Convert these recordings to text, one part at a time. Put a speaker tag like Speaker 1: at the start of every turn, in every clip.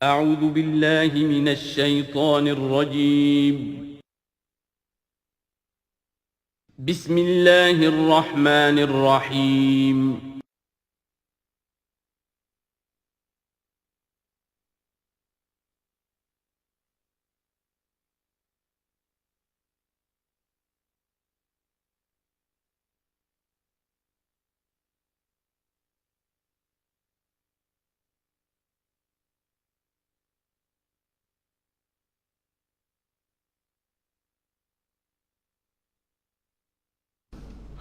Speaker 1: اعوذ باللہ من الشیطان الرجیم بسم اللہ الرحمن الرحیم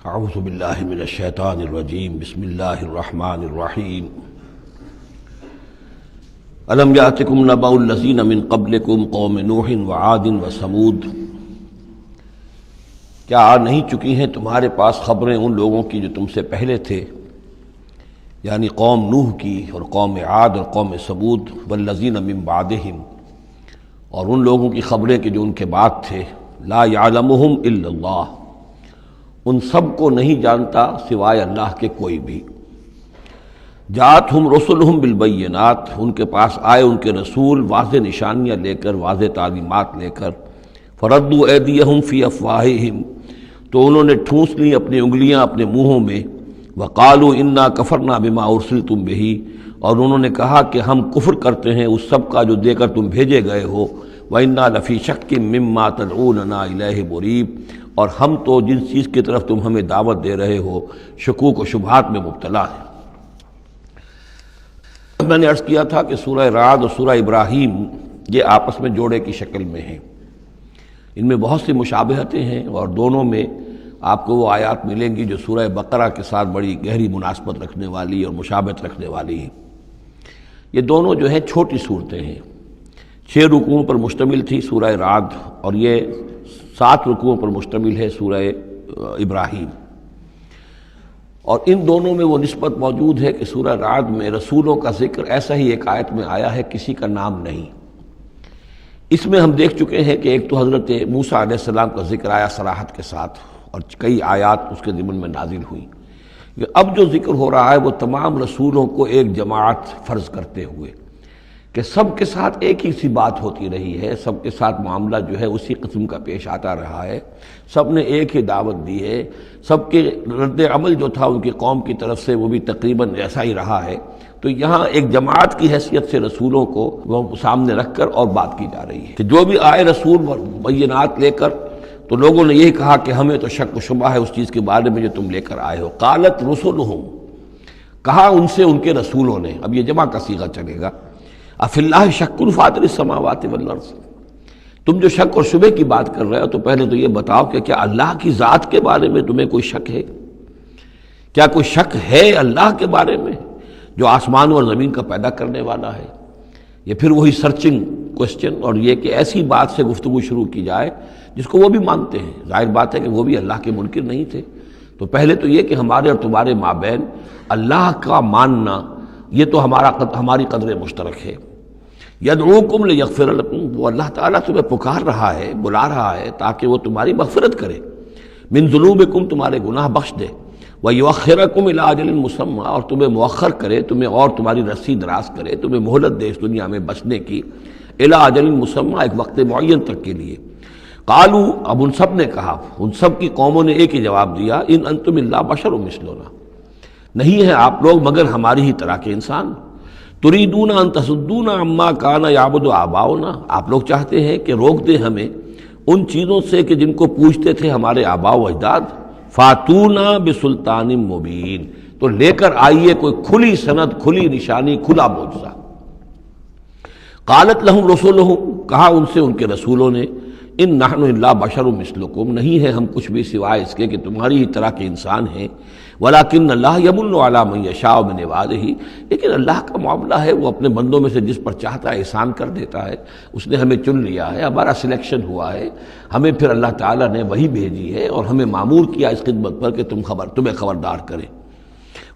Speaker 2: اعوذ باللہ من الشیطان الرجیم بسم اللہ الرحمن الرحیم الم یاتکم نبأ الذین من قبلکم قوم نوح وعاد وثمود، کیا آ نہیں چکی ہیں تمہارے پاس خبریں ان لوگوں کی جو تم سے پہلے تھے، یعنی قوم نوح کی اور قوم عاد اور قوم ثمود، والذین من بعدہم، اور ان لوگوں کی خبریں کہ جو ان کے بعد تھے، لا یعلمہم الا اللہ، ان سب کو نہیں جانتا سوائے اللہ کے کوئی بھی۔ جاءتہم رسلہم بالبینات، ان کے پاس آئے ان کے رسول واضح نشانیاں لے کر، واضح تعلیمات لے کر، فردوا ایدیہم فی افواہہم، تو انہوں نے ٹھونس لی اپنی انگلیاں اپنے منہوں میں، وقالوا انا کفرنا بما ارسلتم بہ، اور انہوں نے کہا کہ ہم کفر کرتے ہیں اس سب کا جو دے کر تم بھیجے گئے ہو، وَإِنَّا لَفِي شَكٍّ مِّمَّا تَدْعُونَنَا إِلَيْهِ مُرِيبٍ، اور ہم تو جن چیز کی طرف تم ہمیں دعوت دے رہے ہو شکوک و شبہات میں مبتلا ہے۔ میں نے عرض کیا تھا کہ سورہ رعد اور سورہ ابراہیم یہ آپس میں جوڑے کی شکل میں ہیں، ان میں بہت سی مشابہتیں ہیں، اور دونوں میں آپ کو وہ آیات ملیں گی جو سورہ بقرہ کے ساتھ بڑی گہری مناسبت رکھنے والی اور مشابہت رکھنے والی ہیں۔ یہ دونوں جو ہیں چھوٹی صورتیں ہیں، 6 رکوعوں پر مشتمل تھی سورہ رعد، اور یہ 7 رکوعوں پر مشتمل ہے سورہ ابراہیم، اور ان دونوں میں وہ نسبت موجود ہے کہ سورہ رعد میں رسولوں کا ذکر ایسا ہی ایک آیت میں آیا ہے، کسی کا نام نہیں۔ اس میں ہم دیکھ چکے ہیں کہ ایک تو حضرت موسیٰ علیہ السلام کا ذکر آیا صراحت کے ساتھ، اور کئی آیات اس کے ضمن میں نازل ہوئی۔ اب جو ذکر ہو رہا ہے وہ تمام رسولوں کو ایک جماعت فرض کرتے ہوئے کہ سب کے ساتھ ایک ہی سی بات ہوتی رہی ہے، سب کے ساتھ معاملہ جو ہے اسی قسم کا پیش آتا رہا ہے، سب نے ایک ہی دعوت دی ہے، سب کے رد عمل جو تھا ان کی قوم کی طرف سے وہ بھی تقریباً ایسا ہی رہا ہے۔ تو یہاں ایک جماعت کی حیثیت سے رسولوں کو وہ سامنے رکھ کر اور بات کی جا رہی ہے کہ جو بھی آئے رسول بینات لے کر، تو لوگوں نے یہی کہا کہ ہمیں تو شک و شبہ ہے اس چیز کے بارے میں جو تم لے کر آئے ہو۔ قالت رسلہم، کہا ان سے ان کے رسولوں نے، اب یہ جمع کا صیغہ چلے گا، افی اللہ شک فاطر السماوات والارض، تم جو شک اور شبہ کی بات کر رہے ہو تو پہلے تو یہ بتاؤ کہ کیا اللہ کی ذات کے بارے میں تمہیں کوئی شک ہے؟ کیا کوئی شک ہے اللہ کے بارے میں جو آسمان اور زمین کا پیدا کرنے والا ہے؟ یہ پھر وہی سرچنگ کوسچن، اور یہ کہ ایسی بات سے گفتگو شروع کی جائے جس کو وہ بھی مانتے ہیں۔ ظاہر بات ہے کہ وہ بھی اللہ کے منکر نہیں تھے، تو پہلے تو یہ کہ ہمارے اور تمہارے مابین اللہ کا ماننا یہ تو ہماری قدر مشترک ہے۔ یدعوکم لیغفر لکم، وہ اللہ تعالیٰ تمہیں پکار رہا ہے، بلا رہا ہے تاکہ وہ تمہاری مغفرت کرے، من ذنوبکم، تمہارے گناہ بخش دے، ویؤخرکم الی اجل مسمی، اور تمہیں مؤخر کرے، تمہیں اور تمہاری رسی دراز کرے، تمہیں مہلت دے اس دنیا میں بچنے کی، الی اجل مسمی، ایک وقت معین تک کے لیے۔ قالوا، اب ان سب نے کہا، ان سب کی قوموں نے ایک ہی جواب دیا، ان انتم الا بشر مثلنا، نہیں ہیں آپ لوگ مگر ہماری ہی طرح کے انسان۔ تریدون ان تصدونا عما کان یعبد آباؤنا، آپ لوگ چاہتے ہیں کہ روک دیں ہمیں ان چیزوں سے کہ جن کو پوجتے تھے ہمارے آباء و اجداد۔ فاتونا بسلطان مبین، تو لے کر آئیے کوئی کھلی سند، کھلی نشانی، کھلا معجزہ۔ قالت لہم رسولہم، کہا ان سے ان کے رسولوں نے، ان نحن الا بشر مثلکم، نہیں ہے ہم کچھ بھی سوائے اس کے کہ تمہاری ہی طرح کے انسان ہیں، ولیکن اللہ یمن علی من یشاء من عبادہ، لیکن اللہ کا معاملہ ہے وہ اپنے بندوں میں سے جس پر چاہتا ہے احسان کر دیتا ہے۔ اس نے ہمیں چن لیا ہے، ہمارا سلیکشن ہوا ہے، ہمیں پھر اللہ تعالیٰ نے وہی بھیجی ہے اور ہمیں مامور کیا اس خدمت پر کہ تمہیں خبردار کریں۔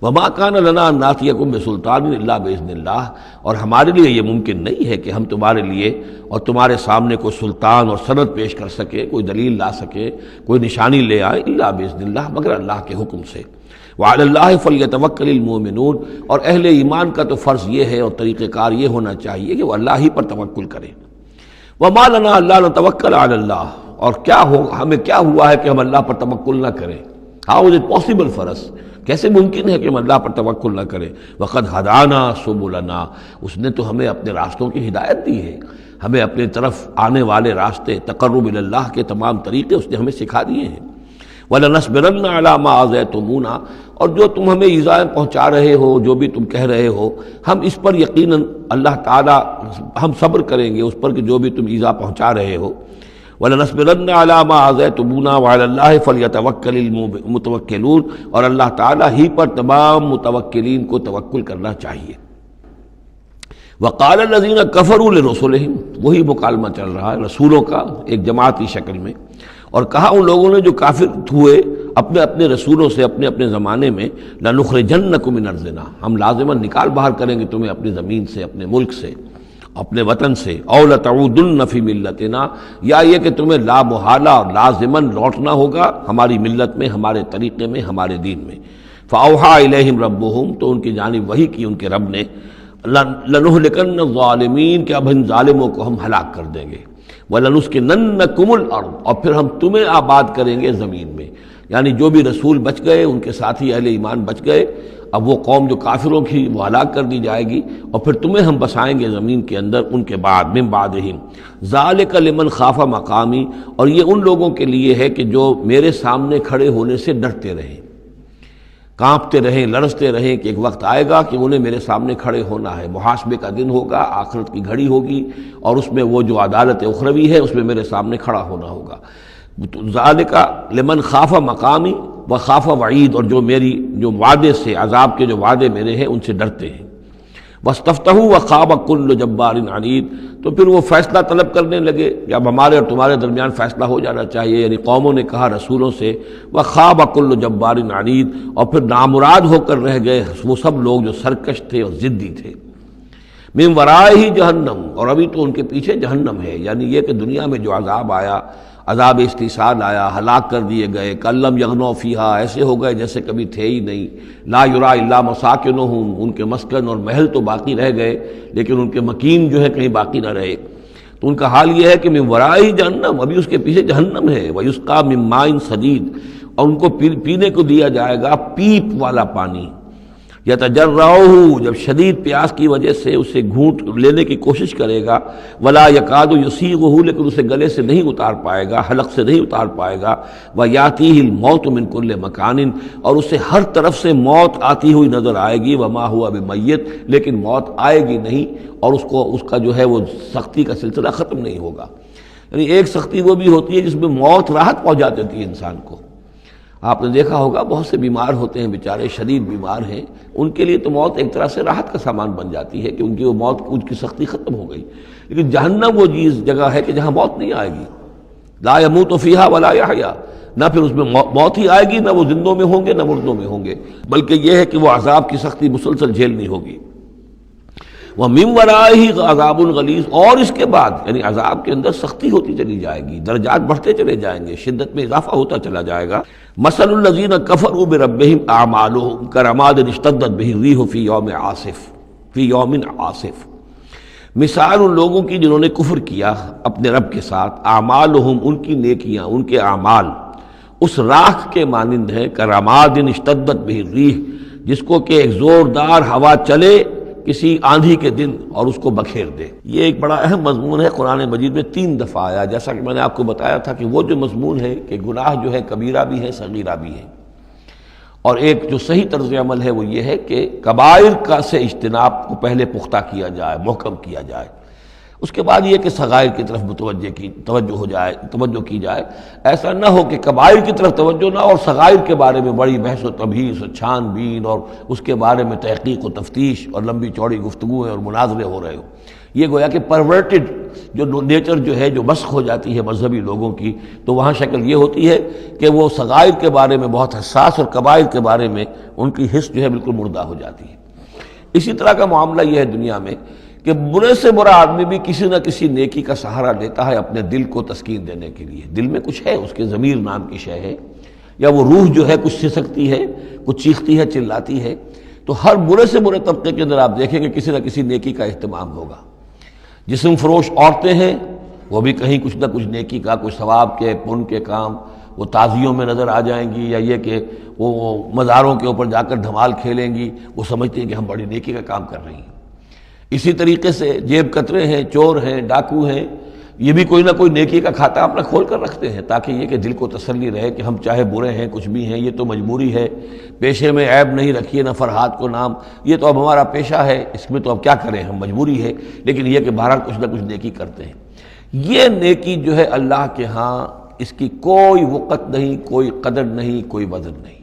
Speaker 2: وما کان لنا ان ناتیکم بسلطان الا باذن اللہ، اور ہمارے لیے یہ ممکن نہیں ہے کہ ہم تمہارے لیے اور تمہارے سامنے کوئی سلطان اور سند پیش کر سکے، کوئی دلیل لا سکے، کوئی نشانی لے آئے، الا باذن اللہ، مگر اللہ کے حکم سے۔ وعلی اللہ فلیتوکل المؤمنون، اور اہل ایمان کا تو فرض یہ ہے اور طریقہ کار یہ ہونا چاہیے کہ وہ اللہ ہی پر توکل کریں۔ وما لنا الا نتوکل علی اللہ، اور ہمیں کیا ہوا ہے کہ ہم اللہ پر توکل نہ کریں؟ How is it possible for us, کیسے ممکن ہے کہ ہم اللہ پر توکل نہ کریں؟ وقد ہدانا سبلنا، اس نے تو ہمیں اپنے راستوں کی ہدایت دی ہے، ہمیں اپنے طرف آنے والے راستے، تقرب الی اللہ کے تمام طریقے اس نے ہمیں سکھا دیے ہیں۔ وَلَنَصْبِرَنَّ عَلَىٰ مَا آذَيْتُمُونَا، اور جو تم ہمیں ایذائیں پہنچا رہے ہو، جو بھی تم کہہ رہے ہو، ہم اس پر یقیناً اللہ تعالیٰ ہم صبر کریں گے اس پر کہ جو بھی تم ایذا پہنچا رہے ہو۔ وَلَنَصْبِرَنَّ عَلَىٰ مَا آذَيْتُمُونَا وَعَلَى اللَّهِ فَلْيَتَوَكَّلِ الْمُتَوَكِّلُونَ، اور اللہ تعالیٰ ہی پر تمام متوکلین کو توکل کرنا چاہیے۔ وَقَالَ الَّذِينَ كَفَرُوا لِرُسُلِهِمْ، وہی مکالمہ چل رہا ہے رسولوں کا ایک جماعتی شکل میں، اور کہا ان لوگوں نے جو کافر ہوئے اپنے اپنے رسولوں سے اپنے اپنے زمانے میں، لَنُخْرِجَنَّكُم مِّنْ أَرْضِنَا، ہم لازماً نکال باہر کریں گے تمہیں اپنی زمین سے، اپنے ملک سے، اپنے وطن سے، أَوْ لَتَعُودُنَّ فِي مِلَّتِنَا، یا یہ کہ تمہیں لا محالہ اور لازماً لوٹنا ہوگا ہماری ملت میں، ہمارے طریقے میں، ہمارے دین میں۔ فَأَوْحَىٰ إِلَيْهِمْ رَبُّهُمْ، تو ان کی جانب وحی کی ان کے رب نے، لَنُهْلِكَنَّ الظَّالِمِينَ، کہ اب ان ظالموں کو ہم ہلاک کر دیں گے، وَلَنُسْكِنَنَّكُمُ الْأَرْضَ، اور پھر ہم تمہیں آباد کریں گے زمین میں، یعنی جو بھی رسول بچ گئے، ان کے ساتھی اہل ایمان بچ گئے، اب وہ قوم جو کافروں کی وہ ہلاک کر دی جائے گی، اور پھر تمہیں ہم بسائیں گے زمین کے اندر ان کے بعد، من بعدہم، ذالک لمن خاف مقامی، اور یہ ان لوگوں کے لیے ہے کہ جو میرے سامنے کھڑے ہونے سے ڈرتے رہیں، کانپتے رہیں، لرزتے رہیں کہ ایک وقت آئے گا کہ انہیں میرے سامنے کھڑے ہونا ہے، محاسبے کا دن ہوگا، آخرت کی گھڑی ہوگی، اور اس میں وہ جو عدالت اخروی ہے اس میں میرے سامنے کھڑا ہونا ہوگا۔ ذالک لمن خاف مقامی وخاف وعید، اور جو وعدے سے، عذاب کے جو وعدے میرے ہیں ان سے ڈرتے ہیں۔ واستفتحوا وخاب کل جبار عنید، تو پھر وہ فیصلہ طلب کرنے لگے کہ اب ہمارے اور تمہارے درمیان فیصلہ ہو جانا چاہیے، یعنی قوموں نے کہا رسولوں سے، وخاب کل جبار عنید، اور پھر نامراد ہو کر رہ گئے وہ سب لوگ جو سرکش تھے اور ضدی تھے۔ من ورائہ جہنم، اور ابھی تو ان کے پیچھے جہنم ہے، یعنی یہ کہ دنیا میں جو عذاب آیا، عذاب استحصال آیا، ہلاک کر دیے گئے، کلم یغنوا فیہا، ایسے ہو گئے جیسے کبھی تھے ہی نہیں، لا یرا الا مساکنہم، ان کے مسکن اور محل تو باقی رہ گئے لیکن ان کے مکین جو ہے کہیں باقی نہ رہے۔ تو ان کا حال یہ ہے کہ من ورائہ جہنم، ابھی اس کے پیچھے جہنم ہے، ویسقا من ماء صدید، اور ان کو پینے کو دیا جائے گا پیپ والا پانی، یتجرعہ، جب شدید پیاس کی وجہ سے اسے گھونٹ لینے کی کوشش کرے گا، ولا یکاد یسیغہ، لیکن اسے گلے سے نہیں اتار پائے گا، حلق سے نہیں اتار پائے گا، ویاتیہ الموت من کل مکان، اور اسے ہر طرف سے موت آتی ہوئی نظر آئے گی، وما ہوا بمیت، لیکن موت آئے گی نہیں، اور اس کا جو ہے وہ سختی کا سلسلہ ختم نہیں ہوگا۔ یعنی ایک سختی وہ بھی ہوتی ہے جس میں موت راحت پہنچا دیتی ہے انسان کو۔ آپ نے دیکھا ہوگا بہت سے بیمار ہوتے ہیں بیچارے، شدید بیمار ہیں، ان کے لیے تو موت ایک طرح سے راحت کا سامان بن جاتی ہے کہ ان کی وہ موت، ان کی سختی ختم ہو گئی۔ لیکن جہنم وہ جگہ ہے کہ جہاں موت نہیں آئے گی، لا یموت فیہا ولا یحیا، نہ پھر اس میں موت ہی آئے گی، نہ وہ زندوں میں ہوں گے نہ مردوں میں ہوں گے، بلکہ یہ ہے کہ وہ عذاب کی سختی مسلسل جھیلنی ہوگی۔ وَمِن وَرَائِهِ عَذَابٌ غَلِيظٌ، اور اس کے بعد یعنی عذاب کے اندر سختی ہوتی چلی جائے گی، درجات بڑھتے چلے جائیں گے، شدت میں اضافہ ہوتا چلا جائے گا۔ مَثَلُ الَّذِينَ كَفَرُوا بِرَبِّهِمْ أَعْمَالُهُمْ كَرَمَادٍ اشْتَدَّتْ بِهِ الرِّيحُ فِي يَوْمٍ عَاصِفٍ، مثال ان لوگوں کی جنہوں نے کفر کیا اپنے رب کے ساتھ، اعمالہم، ان کی نیکیاں، ان کے اعمال اس راکھ کے مانند ہیں، کرمادٍ اشتدت بہ الریح، جس کو کہ ایک زوردار ہوا چلے کسی آندھی کے دن اور اس کو بکھیر دے۔ یہ ایک بڑا اہم مضمون ہے، قرآن مجید میں 3 دفعہ آیا، جیسا کہ میں نے آپ کو بتایا تھا کہ وہ جو مضمون ہے کہ گناہ جو ہے کبیرہ بھی ہے صغیرہ بھی ہے، اور ایک جو صحیح طرز عمل ہے وہ یہ ہے کہ کبائر کا سے اجتناب کو پہلے پختہ کیا جائے، محکم کیا جائے، اس کے بعد یہ کہ صغائر کی طرف توجہ کی جائے۔ ایسا نہ ہو کہ کبائر کی طرف توجہ نہ اور صغائر کے بارے میں بڑی بحث و تبحیث اور چھان بین اور اس کے بارے میں تحقیق و تفتیش اور لمبی چوڑی گفتگویں اور مناظرے ہو رہے ہو۔ یہ گویا کہ پرورٹڈ جو نیچر جو ہے، جو مسخ ہو جاتی ہے مذہبی لوگوں کی، تو وہاں شکل یہ ہوتی ہے کہ وہ صغائر کے بارے میں بہت حساس اور کبائر کے بارے میں ان کی حس جو ہے بالکل مردہ ہو جاتی ہے۔ اسی طرح کا معاملہ یہ ہے دنیا میں کہ برے سے برا آدمی بھی کسی نہ کسی نیکی کا سہارا لیتا ہے اپنے دل کو تسکین دینے کے لیے۔ دل میں کچھ ہے، اس کے ضمیر نام کی شے ہے، یا وہ روح جو ہے کچھ سسکتی ہے، کچھ چیختی ہے، چلاتی ہے، تو ہر برے سے برے طبقے کے اندر آپ دیکھیں گے کسی نہ کسی نیکی کا اہتمام ہوگا۔ جسم فروش عورتیں ہیں، وہ بھی کہیں کچھ نہ کچھ نیکی کا، کوئی ثواب کے، پن کے کام، وہ تعزیوں میں نظر آ جائیں گی، یا یہ کہ وہ مزاروں کے اوپر جا کر دھمال کھیلیں گی، وہ سمجھتے ہیں کہ ہم بڑی نیکی کا کام کر رہی ہیں۔ اسی طریقے سے جیب کترے ہیں، چور ہیں، ڈاکو ہیں، یہ بھی کوئی نہ کوئی نیکی کا کھاتا اپنا کھول کر رکھتے ہیں، تاکہ یہ کہ دل کو تسلی رہے کہ ہم چاہے برے ہیں، کچھ بھی ہیں، یہ تو مجبوری ہے، پیشے میں عیب نہیں رکھیے نہ فرحات کو نام، یہ تو اب ہمارا پیشہ ہے، اس میں تو اب کیا کریں، ہم مجبوری ہے، لیکن یہ کہ بہرحال کچھ نہ کچھ نیکی کرتے ہیں۔ یہ نیکی جو ہے اللہ کے ہاں اس کی کوئی وقت نہیں، کوئی قدر نہیں، کوئی وزن نہیں۔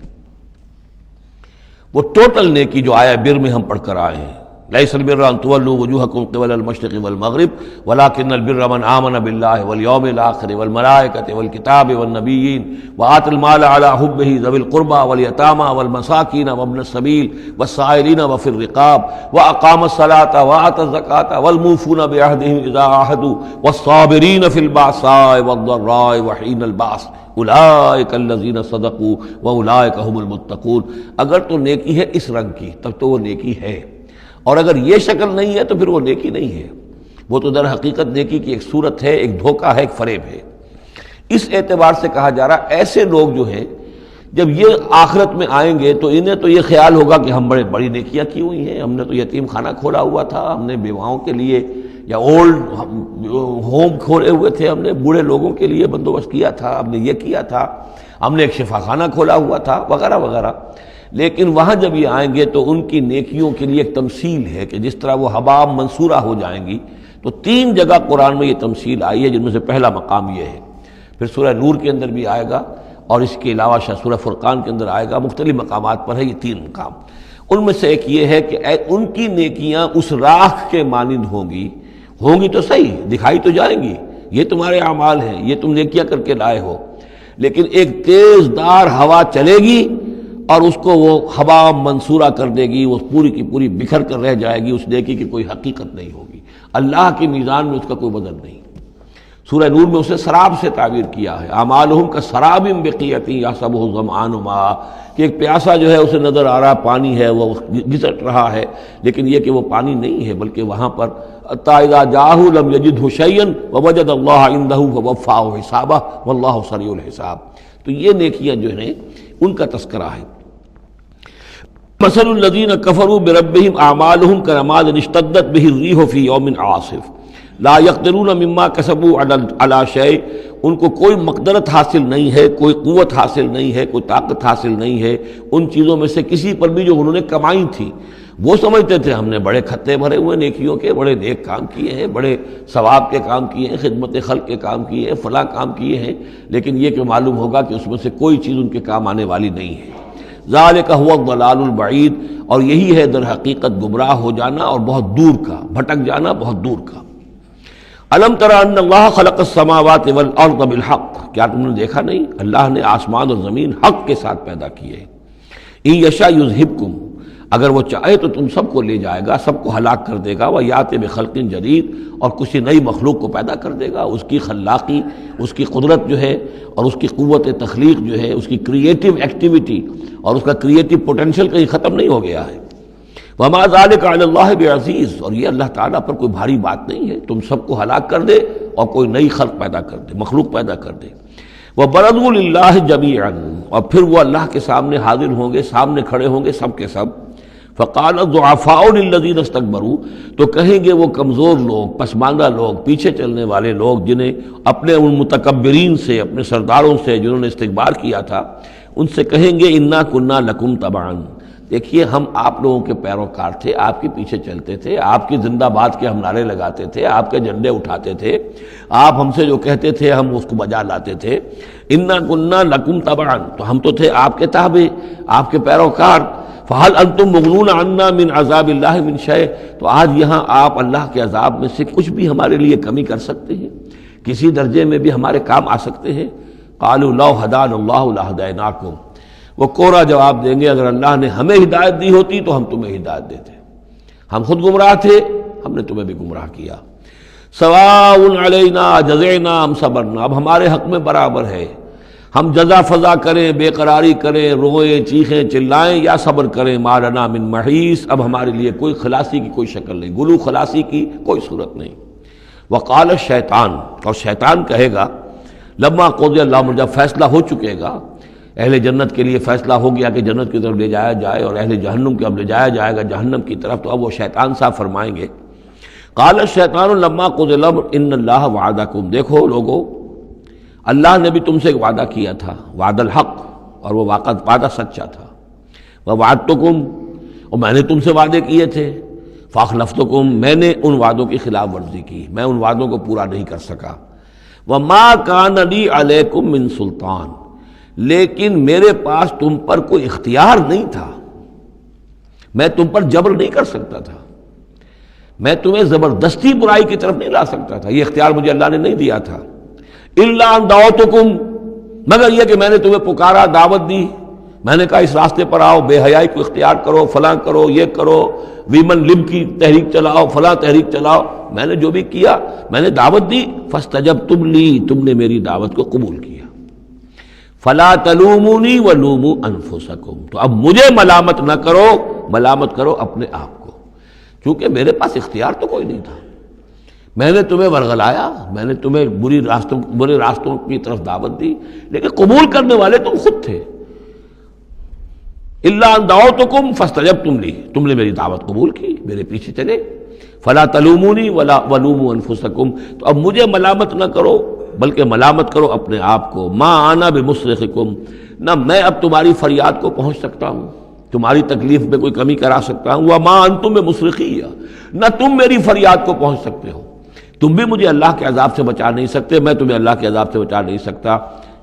Speaker 2: وہ ٹوٹل نیکی جو آیا بر میں ہم پڑھ کر آئے ہیں، لیس البر ان تولوا وجوہکم قبل المشرق والمغرب ولکن البر من آمن باللہ والیوم الآخر والملائکۃ والکتاب والنبیین وآتى المال على حبہ ذوی القربى والیتامى والمساکین وابن السبیل والسائلین وفی الرقاب واقام الصلاة وآتى الزکاة والموفون بعہدہم اذا عاہدوا والصابرین فی البأساء والضراء وحین البأس اولئک الذین صدقوا واولئک هم المتقون۔ اگر تو نیکی ہے اس رنگ کی تب تو وہ نیکی ہے، اور اگر یہ شکل نہیں ہے تو پھر وہ نیکی نہیں ہے، وہ تو در حقیقت نیکی کی ایک صورت ہے، ایک دھوکہ ہے، ایک فریب ہے۔ اس اعتبار سے کہا جا رہا ایسے لوگ جو ہیں جب یہ آخرت میں آئیں گے تو انہیں تو یہ خیال ہوگا کہ ہم بڑی نیکیاں کی ہوئی ہیں، ہم نے تو یتیم خانہ کھولا ہوا تھا، ہم نے بیواؤں کے لیے یا اولڈ ہوم کھولے ہوئے تھے، ہم نے بوڑھے لوگوں کے لیے بندوبست کیا تھا، ہم نے یہ کیا تھا، ہم نے ایک شفا خانہ کھولا ہوا تھا، وغیرہ وغیرہ۔ لیکن وہاں جب یہ آئیں گے تو ان کی نیکیوں کے لیے ایک تمثیل ہے کہ جس طرح وہ حباء منصورہ ہو جائیں گی، تو 3 جگہ قرآن میں یہ تمثیل آئی ہے، جن میں سے پہلا مقام یہ ہے، پھر سورہ نور کے اندر بھی آئے گا، اور اس کے علاوہ سورہ فرقان کے اندر آئے گا، مختلف مقامات پر ہے یہ 3 مقام۔ ان میں سے ایک یہ ہے کہ ان کی نیکیاں اس راکھ کے مانند ہوں گی تو صحیح، دکھائی تو جائیں گی، یہ تمہارے اعمال ہیں، یہ تم نیکیاں کر کے لائے ہو، لیکن ایک تیز دار ہوا چلے گی اور اس کو وہ ہوا منصورہ کر دے گی، وہ پوری کی پوری بکھر کر رہ جائے گی، اس نیکی کی کوئی حقیقت نہیں ہوگی، اللہ کی میزان میں اس کا کوئی وزن نہیں۔ سورہ نور میں اسے سراب سے تعبیر کیا ہے، اعمالہم کسراب بقیعۃ یحسبہ الظمآن ماء، کہ ایک پیاسا جو ہے اسے نظر آ رہا پانی ہے، وہ گھسٹ رہا ہے، لیکن یہ کہ وہ پانی نہیں ہے، بلکہ وہاں پر حتیٰ اذا جاءہ لم یجدہ شیئا ووجد اللہ عندہ فوفاہ حسابہ واللہ سریع الحساب۔ تو یہ نیکیاں جو ہیں ان کا تذکرہ ہے۔ مثل الذین کفروا بربہم اعمالہم کرماد اشتدت بہ الریح فی یوم عاصف لا یقدرون مما کسبوا علی شیء، ان کو کوئی مقدرت حاصل نہیں ہے، کوئی قوت حاصل نہیں ہے، کوئی طاقت حاصل نہیں ہے ان چیزوں میں سے کسی پر بھی جو انہوں نے کمائی تھی۔ وہ سمجھتے تھے ہم نے بڑے کھتے بھرے ہوئے نیکیوں کے، بڑے نیک کام کیے ہیں، بڑے ثواب کے کام کیے ہیں، خدمت خلق کے کام کیے ہیں، فلاں کام کیے ہیں، لیکن یہ کہ معلوم ہوگا کہ اس میں سے کوئی چیز ان کے کام آنے والی نہیں ہے۔ ذالک هو الضلال البعید، اور یہی ہے در حقیقت گمراہ ہو جانا اور بہت دور کا، بھٹک جانا بہت دور کا۔ الم تر ان اللہ خلق السماوات والارض بالحق، کیا تم نے دیکھا نہیں اللہ نے آسمان اور زمین حق کے ساتھ پیدا کیے۔ ان یشاء یذہبکم، اگر وہ چاہے تو تم سب کو لے جائے گا، سب کو ہلاک کر دے گا، ویأتی بخلق جدید، اور کسی نئی مخلوق کو پیدا کر دے گا۔ اس کی خلاقی، اس کی قدرت جو ہے اور اس کی قوت تخلیق جو ہے، اس کی کریٹیو ایکٹیویٹی اور اس کا کریٹیو پوٹینشیل کہیں ختم نہیں ہو گیا ہے۔ وما ذلک علی اللہ بعزیز، اور یہ اللہ تعالیٰ پر کوئی بھاری بات نہیں ہے، تم سب کو ہلاک کر دے اور کوئی نئی خلق پیدا کر دے، مخلوق پیدا کر دے۔ وبرزوا للہ جمیعا، اور پھر وہ اللہ کے سامنے حاضر ہوں گے، سامنے کھڑے ہوں گے سب کے سب۔ فقال الضعفاء للذین استکبروا، تو کہیں گے وہ کمزور لوگ، پسماندہ لوگ، پیچھے چلنے والے لوگ، جنہیں اپنے ان متکبرین سے، اپنے سرداروں سے جنہوں نے استکبار کیا تھا، ان سے کہیں گے انا کنا لکم تبعا، دیکھیے ہم آپ لوگوں کے پیروکار تھے، آپ کے پیچھے چلتے تھے، آپ کی زندہ باد کے ہم نعرے لگاتے تھے، آپ کے جھنڈے اٹھاتے تھے، آپ ہم سے جو کہتے تھے ہم اس کو بجا لاتے تھے۔ انا کنا لکم تبعا، تو ہم تو تھے آپ کے تابع، آپ کے پیروکار۔ فہل انتم مغنون عنا من عذاب اللہ من شیء، تو آج یہاں آپ اللہ کے عذاب میں سے کچھ بھی ہمارے لیے کمی کر سکتے ہیں، کسی درجے میں بھی ہمارے کام آ سکتے ہیں؟ قالوا لو ہدانا اللہ لہدیناکم، وہ کوڑا جواب دیں گے اگر اللہ نے ہمیں ہدایت دی ہوتی تو ہم تمہیں ہدایت دیتے، ہم خود گمراہ تھے، ہم نے تمہیں بھی گمراہ کیا۔ سواء علینا جزعنا ام صبرنا، اب ہمارے حق میں برابر ہے، ہم جزا فضا کریں، بے قراری کریں، روئیں، چیخیں، چلائیں یا صبر کریں، ما لنا من محیص، اب ہمارے لیے کوئی خلاصی کی کوئی شکل نہیں، گلو خلاصی کی کوئی صورت نہیں۔ وقال الشیطان، اور شیطان کہے گا لما قضی الامر، جب فیصلہ ہو چکے گا، اہل جنت کے لیے فیصلہ ہو گیا کہ جنت کی طرف لے جایا جائے اور اہل جہنم کے اب لے جایا جائے گا جہنم کی طرف، تو اب وہ شیطان صاحب فرمائیں گے قال الشیطان لما قضی الامر ان اللہ وعدکم، دیکھو لوگو اللہ نے بھی تم سے ایک وعدہ کیا تھا، وعد الحق، اور وہ وعدہ سچا تھا، ووعدتکم، اور میں نے تم سے وعدے کیے تھے، فاخلفتکم، میں نے ان وعدوں کی خلاف ورزی کی، میں ان وعدوں کو پورا نہیں کر سکا، وما کان لی علیکم من سلطان، لیکن میرے پاس تم پر کوئی اختیار نہیں تھا، میں تم پر جبر نہیں کر سکتا تھا، میں تمہیں زبردستی برائی کی طرف نہیں لا سکتا تھا، یہ اختیار مجھے اللہ نے نہیں دیا تھا، الا ان دعوتکم، مگر یہ کہ میں نے تمہیں پکارا، دعوت دی، میں نے کہا اس راستے پر آؤ، بے حیائی کو اختیار کرو، فلاں کرو، یہ کرو، ویمن لب کی تحریک چلاؤ، فلاں تحریک چلاؤ، میں نے جو بھی کیا میں نے دعوت دی، فاستجبتم لی، تم نے میری دعوت کو قبول کیا، فلا تلومونی ولوموا انفسکم، تو اب مجھے ملامت نہ کرو، ملامت کرو اپنے آپ کو، کیونکہ میرے پاس اختیار تو کوئی نہیں تھا، میں نے تمہیں ورغلایا، میں نے تمہیں برے راستوں کی طرف دعوت دی، لیکن قبول کرنے والے تم خود تھے، الا ان دعوتکم فاستجبتم لی، تم نے میری دعوت قبول کی، میرے پیچھے چلے، فلا تلومونی ولوموا انفسکم، تو اب مجھے ملامت نہ کرو بلکہ ملامت کرو اپنے آپ کو، ما انا بمصرخکم، نہ میں اب تمہاری فریاد کو پہنچ سکتا ہوں، تمہاری تکلیف میں کوئی کمی کرا سکتا ہوں، وما انتم بمصرخی، نہ تم میری فریاد کو پہنچ سکتے ہو، تم بھی مجھے اللہ کے عذاب سے بچا نہیں سکتے، میں تمہیں اللہ کے عذاب سے بچا نہیں سکتا،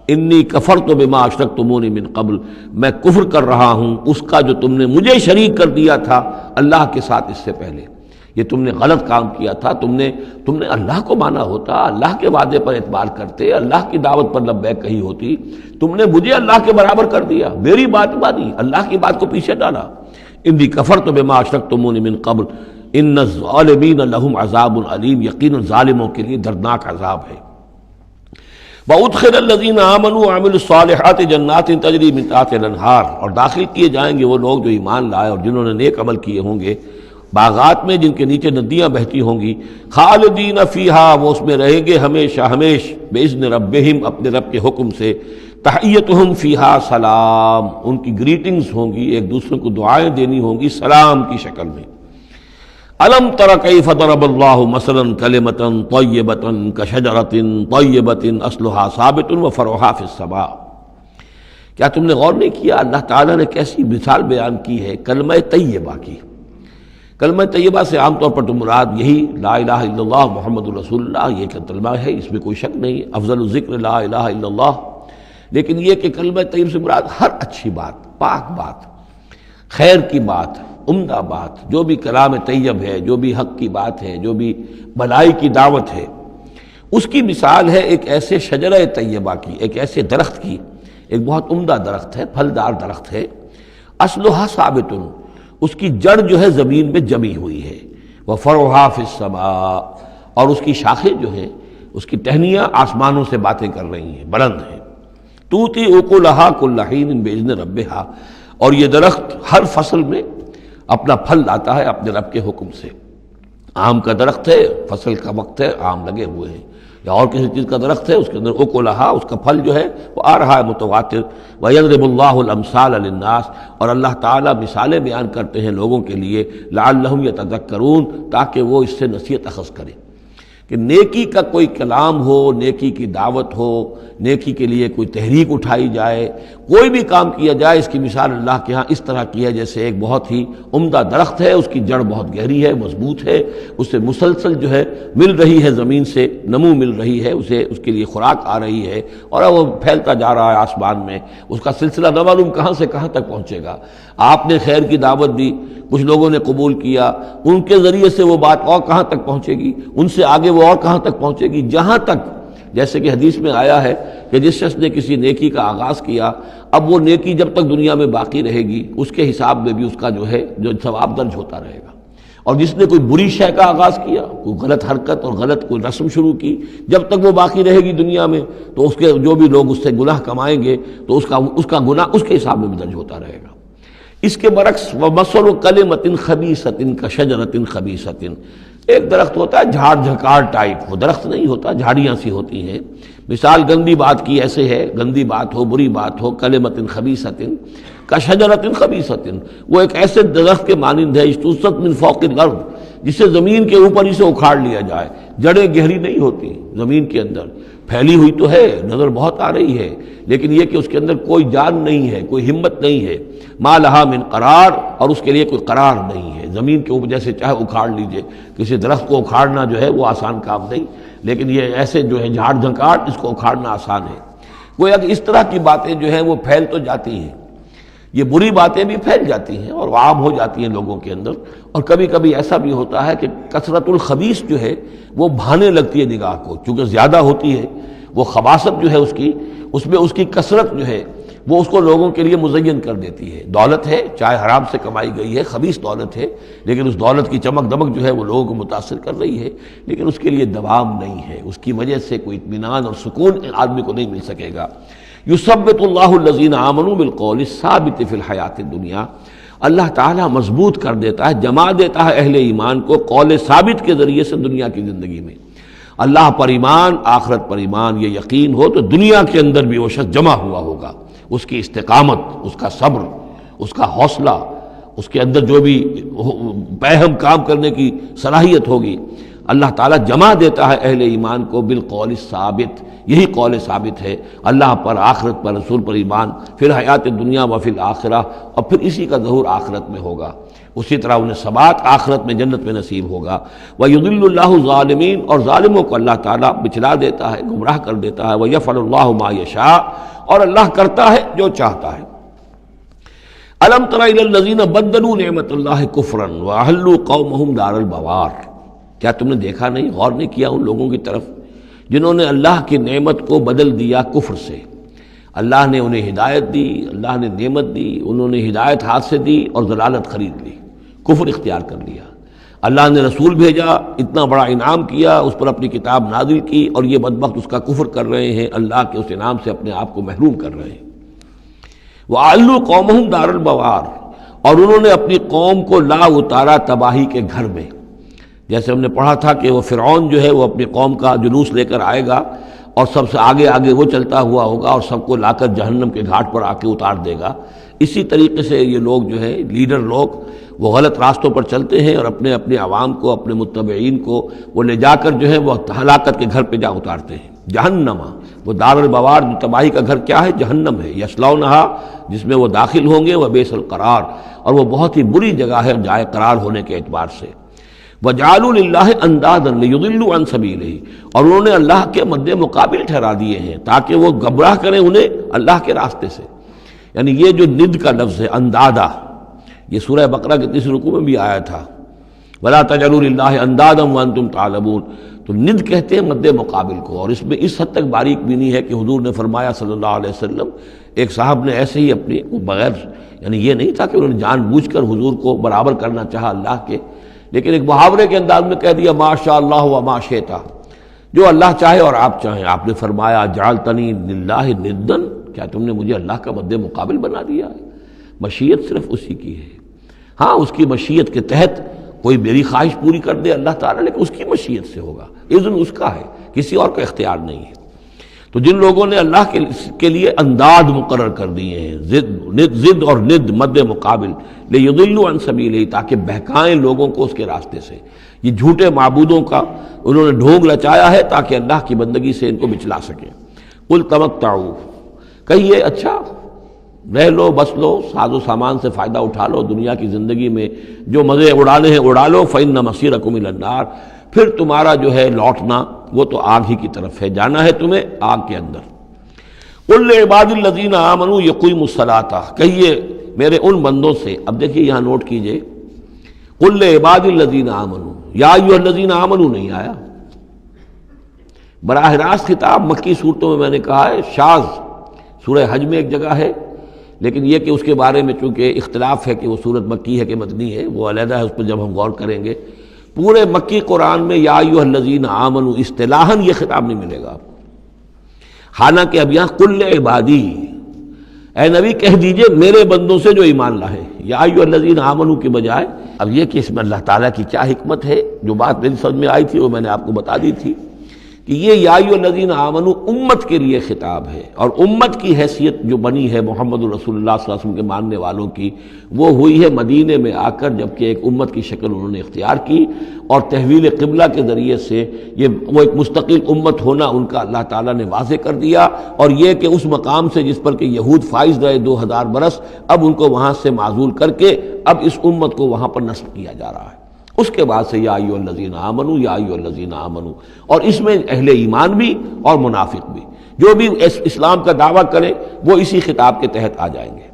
Speaker 2: انی کفرت بما اشرکتمونی من قبل، میں کفر کر رہا ہوں اس کا جو تم نے مجھے شریک کر دیا تھا اللہ کے ساتھ اس سے پہلے، یہ تم نے غلط کام کیا تھا، تم نے اللہ کو مانا ہوتا، اللہ کے وعدے پر اعتبار کرتے، اللہ کی دعوت پر لبیک کہی ہوتی، تم نے مجھے اللہ کے برابر کر دیا، میری بات مانی، اللہ کی بات کو پیچھے ڈالا، انی کفرت بما اشرکتمونی من قبل ان الظالمین لہم عذاب علیم، یقینا ظالموں کے لیے دردناک عذاب ہے، وَأُدْخِلَ الَّذِينَ آمَنُوا وَعَمِلُوا الصَّالِحَاتِ جَنَّاتٍ تَجْرِي مِن تَحْتِهَا الْأَنْهَارُ، اور داخل کیے جائیں گے وہ لوگ جو ایمان لائے اور جنہوں نے نیک عمل کیے ہوں گے، باغات میں جن کے نیچے ندیاں بہتی ہوں گی، خالدین فیہا، وہ اس میں رہیں گے ہمیشہ ہمیش، بِإِذْنِ رَبِّهِمْ، اپنے رب کے حکم سے، تحیتہم فیہا سلام، ان کی گریٹنگز ہوں گی، ایک دوسرے کو دعائیں دینی ہوں گی سلام کی شکل میں۔ الم تر کیف ضرب اللہ مثلا کلمۃ طیبۃ کشجرۃ طیبۃ اصلها ثابت وفرعها فی السماء، کیا تم نے غور نہیں کیا اللہ تعالیٰ نے کیسی مثال بیان کی ہے کلمہ طیبہ کی؟ کلمہ طیبہ سے عام طور پر تو مراد یہی لا الہ الا اللہ محمد رسول اللہ، یہ کلمہ ہے، اس میں کوئی شک نہیں، افضل الذکر لا الہ الا اللہ، لیکن یہ کہ کلمہ طیب سے مراد ہر اچھی بات، پاک بات، خیر کی بات، عمدہ بات، جو بھی کلام طیب ہے، جو بھی حق کی بات ہے، جو بھی بھلائی کی دعوت ہے، اس کی مثال ہے ایک ایسے شجرہ طیبہ کی، ایک ایسے درخت کی، ایک بہت عمدہ درخت ہے، پھلدار درخت ہے، اصلها ثابت، اس کی جڑ جو ہے زمین میں جمی ہوئی ہے، وفرعها فی السماء، اور اس کی شاخیں جو ہیں، اس کی ٹہنیاں آسمانوں سے باتیں کر رہی ہیں، بلند ہیں، توتی اکلها کل حین باذن ربها، اور یہ درخت ہر فصل میں اپنا پھل لاتا ہے اپنے رب کے حکم سے، آم کا درخت ہے، فصل کا وقت ہے، آم لگے ہوئے ہیں، یا اور کسی چیز کا درخت ہے، اس کے اندر اکلہا، اس کا پھل جو ہے وہ آ رہا ہے متواتر، وَيَضْرِبُ اللَّهُ الْأَمْثَالَ لِلنَّاسِ، اور اللہ تعالیٰ مثالیں بیان کرتے ہیں لوگوں کے لیے، لَعَلَّهُمْ يَتَذَكَّرُونَ، تاکہ وہ اس سے نصیحت اخذ کریں، کہ نیکی کا کوئی کلام ہو، نیکی کی دعوت ہو، نیکی کے لیے کوئی تحریک اٹھائی جائے، کوئی بھی کام کیا جائے، اس کی مثال اللہ کے ہاں اس طرح کی ہے جیسے ایک بہت ہی عمدہ درخت ہے، اس کی جڑ بہت گہری ہے، مضبوط ہے، اسے مسلسل جو ہے مل رہی ہے، زمین سے نمو مل رہی ہے، اسے اس کے لیے خوراک آ رہی ہے، اور وہ پھیلتا جا رہا ہے آسمان میں، اس کا سلسلہ نہ معلوم کہاں سے کہاں تک پہنچے گا۔ آپ نے خیر کی دعوت دی، کچھ لوگوں نے قبول کیا، ان کے ذریعے سے وہ بات اور کہاں تک پہنچے گی، ان سے آگے وہ اور کہاں تک پہنچے گی، جہاں تک، جیسے کہ حدیث میں آیا ہے کہ جس شخص نے کسی نیکی کا آغاز کیا، اب وہ نیکی جب تک دنیا میں باقی رہے گی، اس کے حساب میں بھی اس کا جو ہے جو ثواب درج ہوتا رہے گا، اور جس نے کوئی بری شے کا آغاز کیا، کوئی غلط حرکت اور غلط کوئی رسم شروع کی، جب تک وہ باقی رہے گی دنیا میں تو اس کے جو بھی لوگ اس سے گناہ کمائیں گے تو اس کا گناہ اس کے حساب میں بھی درج ہوتا رہے گا۔ اس کے برعکس وَمَثَلُ كَلِمَةٍ خَبِيثَةٍ كَشَجَرَةٍ خَبِيثَةٍ، ایک درخت ہوتا ہے جھاڑ جھکاڑ ٹائپ، وہ درخت نہیں ہوتا، جھاڑیاں سی ہوتی ہیں۔ مثال گندی بات کی ایسے ہے، گندی بات ہو، بری بات ہو، کلمۃ خبیثۃ کشجرۃ خبیثۃ، وہ ایک ایسے درخت کے مانند ہے اجتثت من فوق الارض، جسے زمین کے اوپر اسے اکھاڑ لیا جائے، جڑیں گہری نہیں ہوتی زمین کے اندر، پھیلی ہوئی تو ہے، نظر بہت آ رہی ہے، لیکن یہ کہ اس کے اندر کوئی جان نہیں ہے، کوئی ہمت نہیں ہے، ما لہا من قرار، اور اس کے لیے کوئی قرار نہیں ہے۔ زمین کے اوپر جیسے چاہے اکھاڑ لیجئے، کسی درخت کو اکھاڑنا جو ہے وہ آسان کام نہیں، لیکن یہ ایسے جو ہے جھاڑ جھنکاڑ، اس کو اکھاڑنا آسان ہے۔ گویا کہ اس طرح کی باتیں جو ہیں وہ پھیل تو جاتی ہیں، یہ بری باتیں بھی پھیل جاتی ہیں اور عام ہو جاتی ہیں لوگوں کے اندر، اور کبھی کبھی ایسا بھی ہوتا ہے کہ کثرت الخبیث جو ہے وہ بھانے لگتی ہے نگاہ کو، چونکہ زیادہ ہوتی ہے وہ خباثت جو ہے اس میں اس کی کثرت جو ہے وہ اس کو لوگوں کے لیے مزین کر دیتی ہے۔ دولت ہے، چاہے حرام سے کمائی گئی ہے، خبیث دولت ہے، لیکن اس دولت کی چمک دمک جو ہے وہ لوگوں کو متاثر کر رہی ہے، لیکن اس کے لیے دوام نہیں ہے، اس کی وجہ سے کوئی اطمینان اور سکون آدمی کو نہیں مل سکے گا۔ یثبت اللہ الذین آمنوا بالقول الثابت فی الحیات الدنیا، اللہ تعالیٰ مضبوط کر دیتا ہے، جما دیتا ہے اہل ایمان کو قول ثابت کے ذریعے سے دنیا کی زندگی میں۔ اللہ پر ایمان، آخرت پر ایمان، یہ یقین ہو تو دنیا کے اندر بھی وہ شخص جمع ہوا ہوگا، اس کی استقامت، اس کا صبر، اس کا حوصلہ، اس کے اندر جو بھی باہم کام کرنے کی صلاحیت ہوگی، اللہ تعالیٰ جمع دیتا ہے اہل ایمان کو بالقول ثابت۔ یہی قول ثابت ہے، اللہ پر، آخرت پر، رسول پر ایمان، پھر حیات دنیا و فی الآخرہ، اور پھر اسی کا ظہور آخرت میں ہوگا، اسی طرح انہیں ثبات آخرت میں جنت میں نصیب ہوگا۔ وَيُضِلُّ اللَّهُ الظَّالِمِينَ، اور ظالموں کو اللہ تعالیٰ بچلا دیتا ہے، گمراہ کر دیتا ہے۔ وَيَفْعَلُ اللَّهُ مَا يَشَاءُ، اور اللہ کرتا ہے جو چاہتا ہے۔ أَلَمْ تَرَ إِلَى الَّذِينَ بَدَّلُوا نِعْمَةَ اللَّهِ كُفْرًا وَأَحَلُّوا قَوْمَهُمْ دَارَ الْبَوَارِ، کیا تم نے دیکھا نہیں، غور نہیں کیا ان لوگوں کی طرف جنہوں نے اللہ کی نعمت کو بدل دیا کفر سے؟ اللہ نے انہیں ہدایت دی، اللہ نے نعمت دی، انہوں نے ہدایت ہاتھ سے دی اور ضلالت خرید لی، کفر اختیار کر لیا۔ اللہ نے رسول بھیجا، اتنا بڑا انعام کیا، اس پر اپنی کتاب نازل کی، اور یہ بدبخت اس کا کفر کر رہے ہیں، اللہ کے اس انعام سے اپنے آپ کو محروم کر رہے ہیں۔ وَأَحَلُّوا قَوْمَهُمْ دَارَ الْبَوَارِ، اور انہوں نے اپنی قوم کو لا اتارا تباہی کے گھر میں۔ جیسے ہم نے پڑھا تھا کہ وہ فرعون جو ہے وہ اپنی قوم کا جلوس لے کر آئے گا اور سب سے آگے آگے وہ چلتا ہوا ہوگا اور سب کو لا کر جہنم کے گھاٹ پر آ کے اتار دے گا۔ اسی طریقے سے یہ لوگ جو ہے لیڈر لوگ وہ غلط راستوں پر چلتے ہیں اور اپنے اپنے عوام کو، اپنے متبعین کو وہ لے جا کر جو ہے وہ ہلاکت کے گھر پہ جا اتارتے ہیں۔ جہنم، وہ دار البوار، جو تباہی کا گھر کیا ہے؟ جہنم ہے۔ یصلونہا، جس میں وہ داخل ہوں گے، وبئس القرار، اور وہ بہت ہی بری جگہ ہے جائے قرار ہونے کے اعتبار سے۔ وَجَعَلُوا لِلَّهِ أَنْدَادًا لِيُضِلُّوا عَنْ سَبِيلِهِ، اور انہوں نے اللہ کے مد مقابل ٹھہرا دیے ہیں تاکہ وہ گمراہ کریں انہیں اللہ کے راستے سے۔ یعنی یہ جو ند کا لفظ ہے اندادہ، یہ سورہ بقرہ کے تیسرے رکوع میں بھی آیا تھا، وَلَا تَجْعَلُوا لِلَّهِ أَنْدَادًا وَأَنْتُمْ تَعْلَمُونَ، تو ند کہتے ہیں مد مقابل کو، اور اس میں اس حد تک باریک بھی نہیں ہے کہ حضور نے فرمایا صلی اللہ علیہ وسلم، ایک صاحب نے ایسے ہی اپنی بغیر، یعنی یہ نہیں تھا کہ انہوں نے جان بوجھ کر حضور کو برابر کرنا چاہا اللہ کے، لیکن ایک محاورے کے انداز میں کہہ دیا ما شاء اللہ و ما شئت، جو اللہ چاہے اور آپ چاہیں۔ آپ نے فرمایا جعلتنی للہ ندن، کیا تم نے مجھے اللہ کا مد مقابل بنا دیا ہے؟ مشیت صرف اسی کی ہے، ہاں اس کی مشیت کے تحت کوئی میری خواہش پوری کر دے اللہ تعالیٰ، لیکن اس کی مشیت سے ہوگا، اذن اس کا ہے، کسی اور کا اختیار نہیں ہے۔ تو جن لوگوں نے اللہ کے لیے انداد مقرر کر دیے ہیں، ضد اور ند مد مقابل، لیضلوا عن سبیلہ، تاکہ بہکائیں لوگوں کو اس کے راستے سے، یہ جھوٹے معبودوں کا انہوں نے ڈھونگ لچایا ہے تاکہ اللہ کی بندگی سے ان کو بچلا سکیں۔ قل تمتعوا، کہیے اچھا رہ لو، بس لو، ساز و سامان سے فائدہ اٹھا لو، دنیا کی زندگی میں جو مزے اڑانے ہیں اڑا لو، فإن مصیرکم الی النار، پھر تمہارا جو ہے لوٹنا وہ تو آگ ہی کی طرف ہے، جانا ہے تمہیں آگ کے اندر۔ قل لعباد الذین آمنوا یقیموا الصلاۃ، کہیے میرے ان بندوں سے، اب دیکھیے یہاں نوٹ کیجئے، قل لعباد الذین آمنوا، یا ایھا الذین آمنوا نہیں آیا، براہ راست خطاب مکی صورتوں میں نے کہا ہے، شاذ سورہ حج میں ایک جگہ ہے، لیکن یہ کہ اس کے بارے میں چونکہ اختلاف ہے کہ وہ سورت مکی ہے کہ مدنی ہے، وہ علیحدہ ہے، اس پر جب ہم غور کریں گے۔ پورے مکی قرآن میں یا ایھا الذین آمنوا اصطلاحاً یہ خطاب نہیں ملے گا آپ کو، حالانکہ اب یہاں قل عبادی، اے نبی کہہ دیجئے میرے بندوں سے جو ایمان لائے، یا ایھا الذین آمنوا کے بجائے۔ اب یہ کہ اس میں اللہ تعالیٰ کی کیا حکمت ہے، جو بات میری سمجھ میں آئی تھی وہ میں نے آپ کو بتا دی تھی کہ یہ یا ایھا الذین آمنوا امت کے لیے خطاب ہے، اور امت کی حیثیت جو بنی ہے محمد رسول اللہ صلی اللہ علیہ وسلم کے ماننے والوں کی، وہ ہوئی ہے مدینے میں آ کر، جبکہ ایک امت کی شکل انہوں نے اختیار کی، اور تحویل قبلہ کے ذریعے سے یہ وہ ایک مستقل امت ہونا ان کا اللہ تعالیٰ نے واضح کر دیا، اور یہ کہ اس مقام سے جس پر کہ یہود فائز رہے 2000 برس، اب ان کو وہاں سے معزول کر کے اب اس امت کو وہاں پر نصب کیا جا رہا ہے۔ اس کے بعد سے یا ایھا الذین آمنوا، یا ایھا الذین آمنوا، اور اس میں اہل ایمان بھی اور منافق بھی، جو بھی اسلام کا دعویٰ کریں وہ اسی خطاب کے تحت آ جائیں گے۔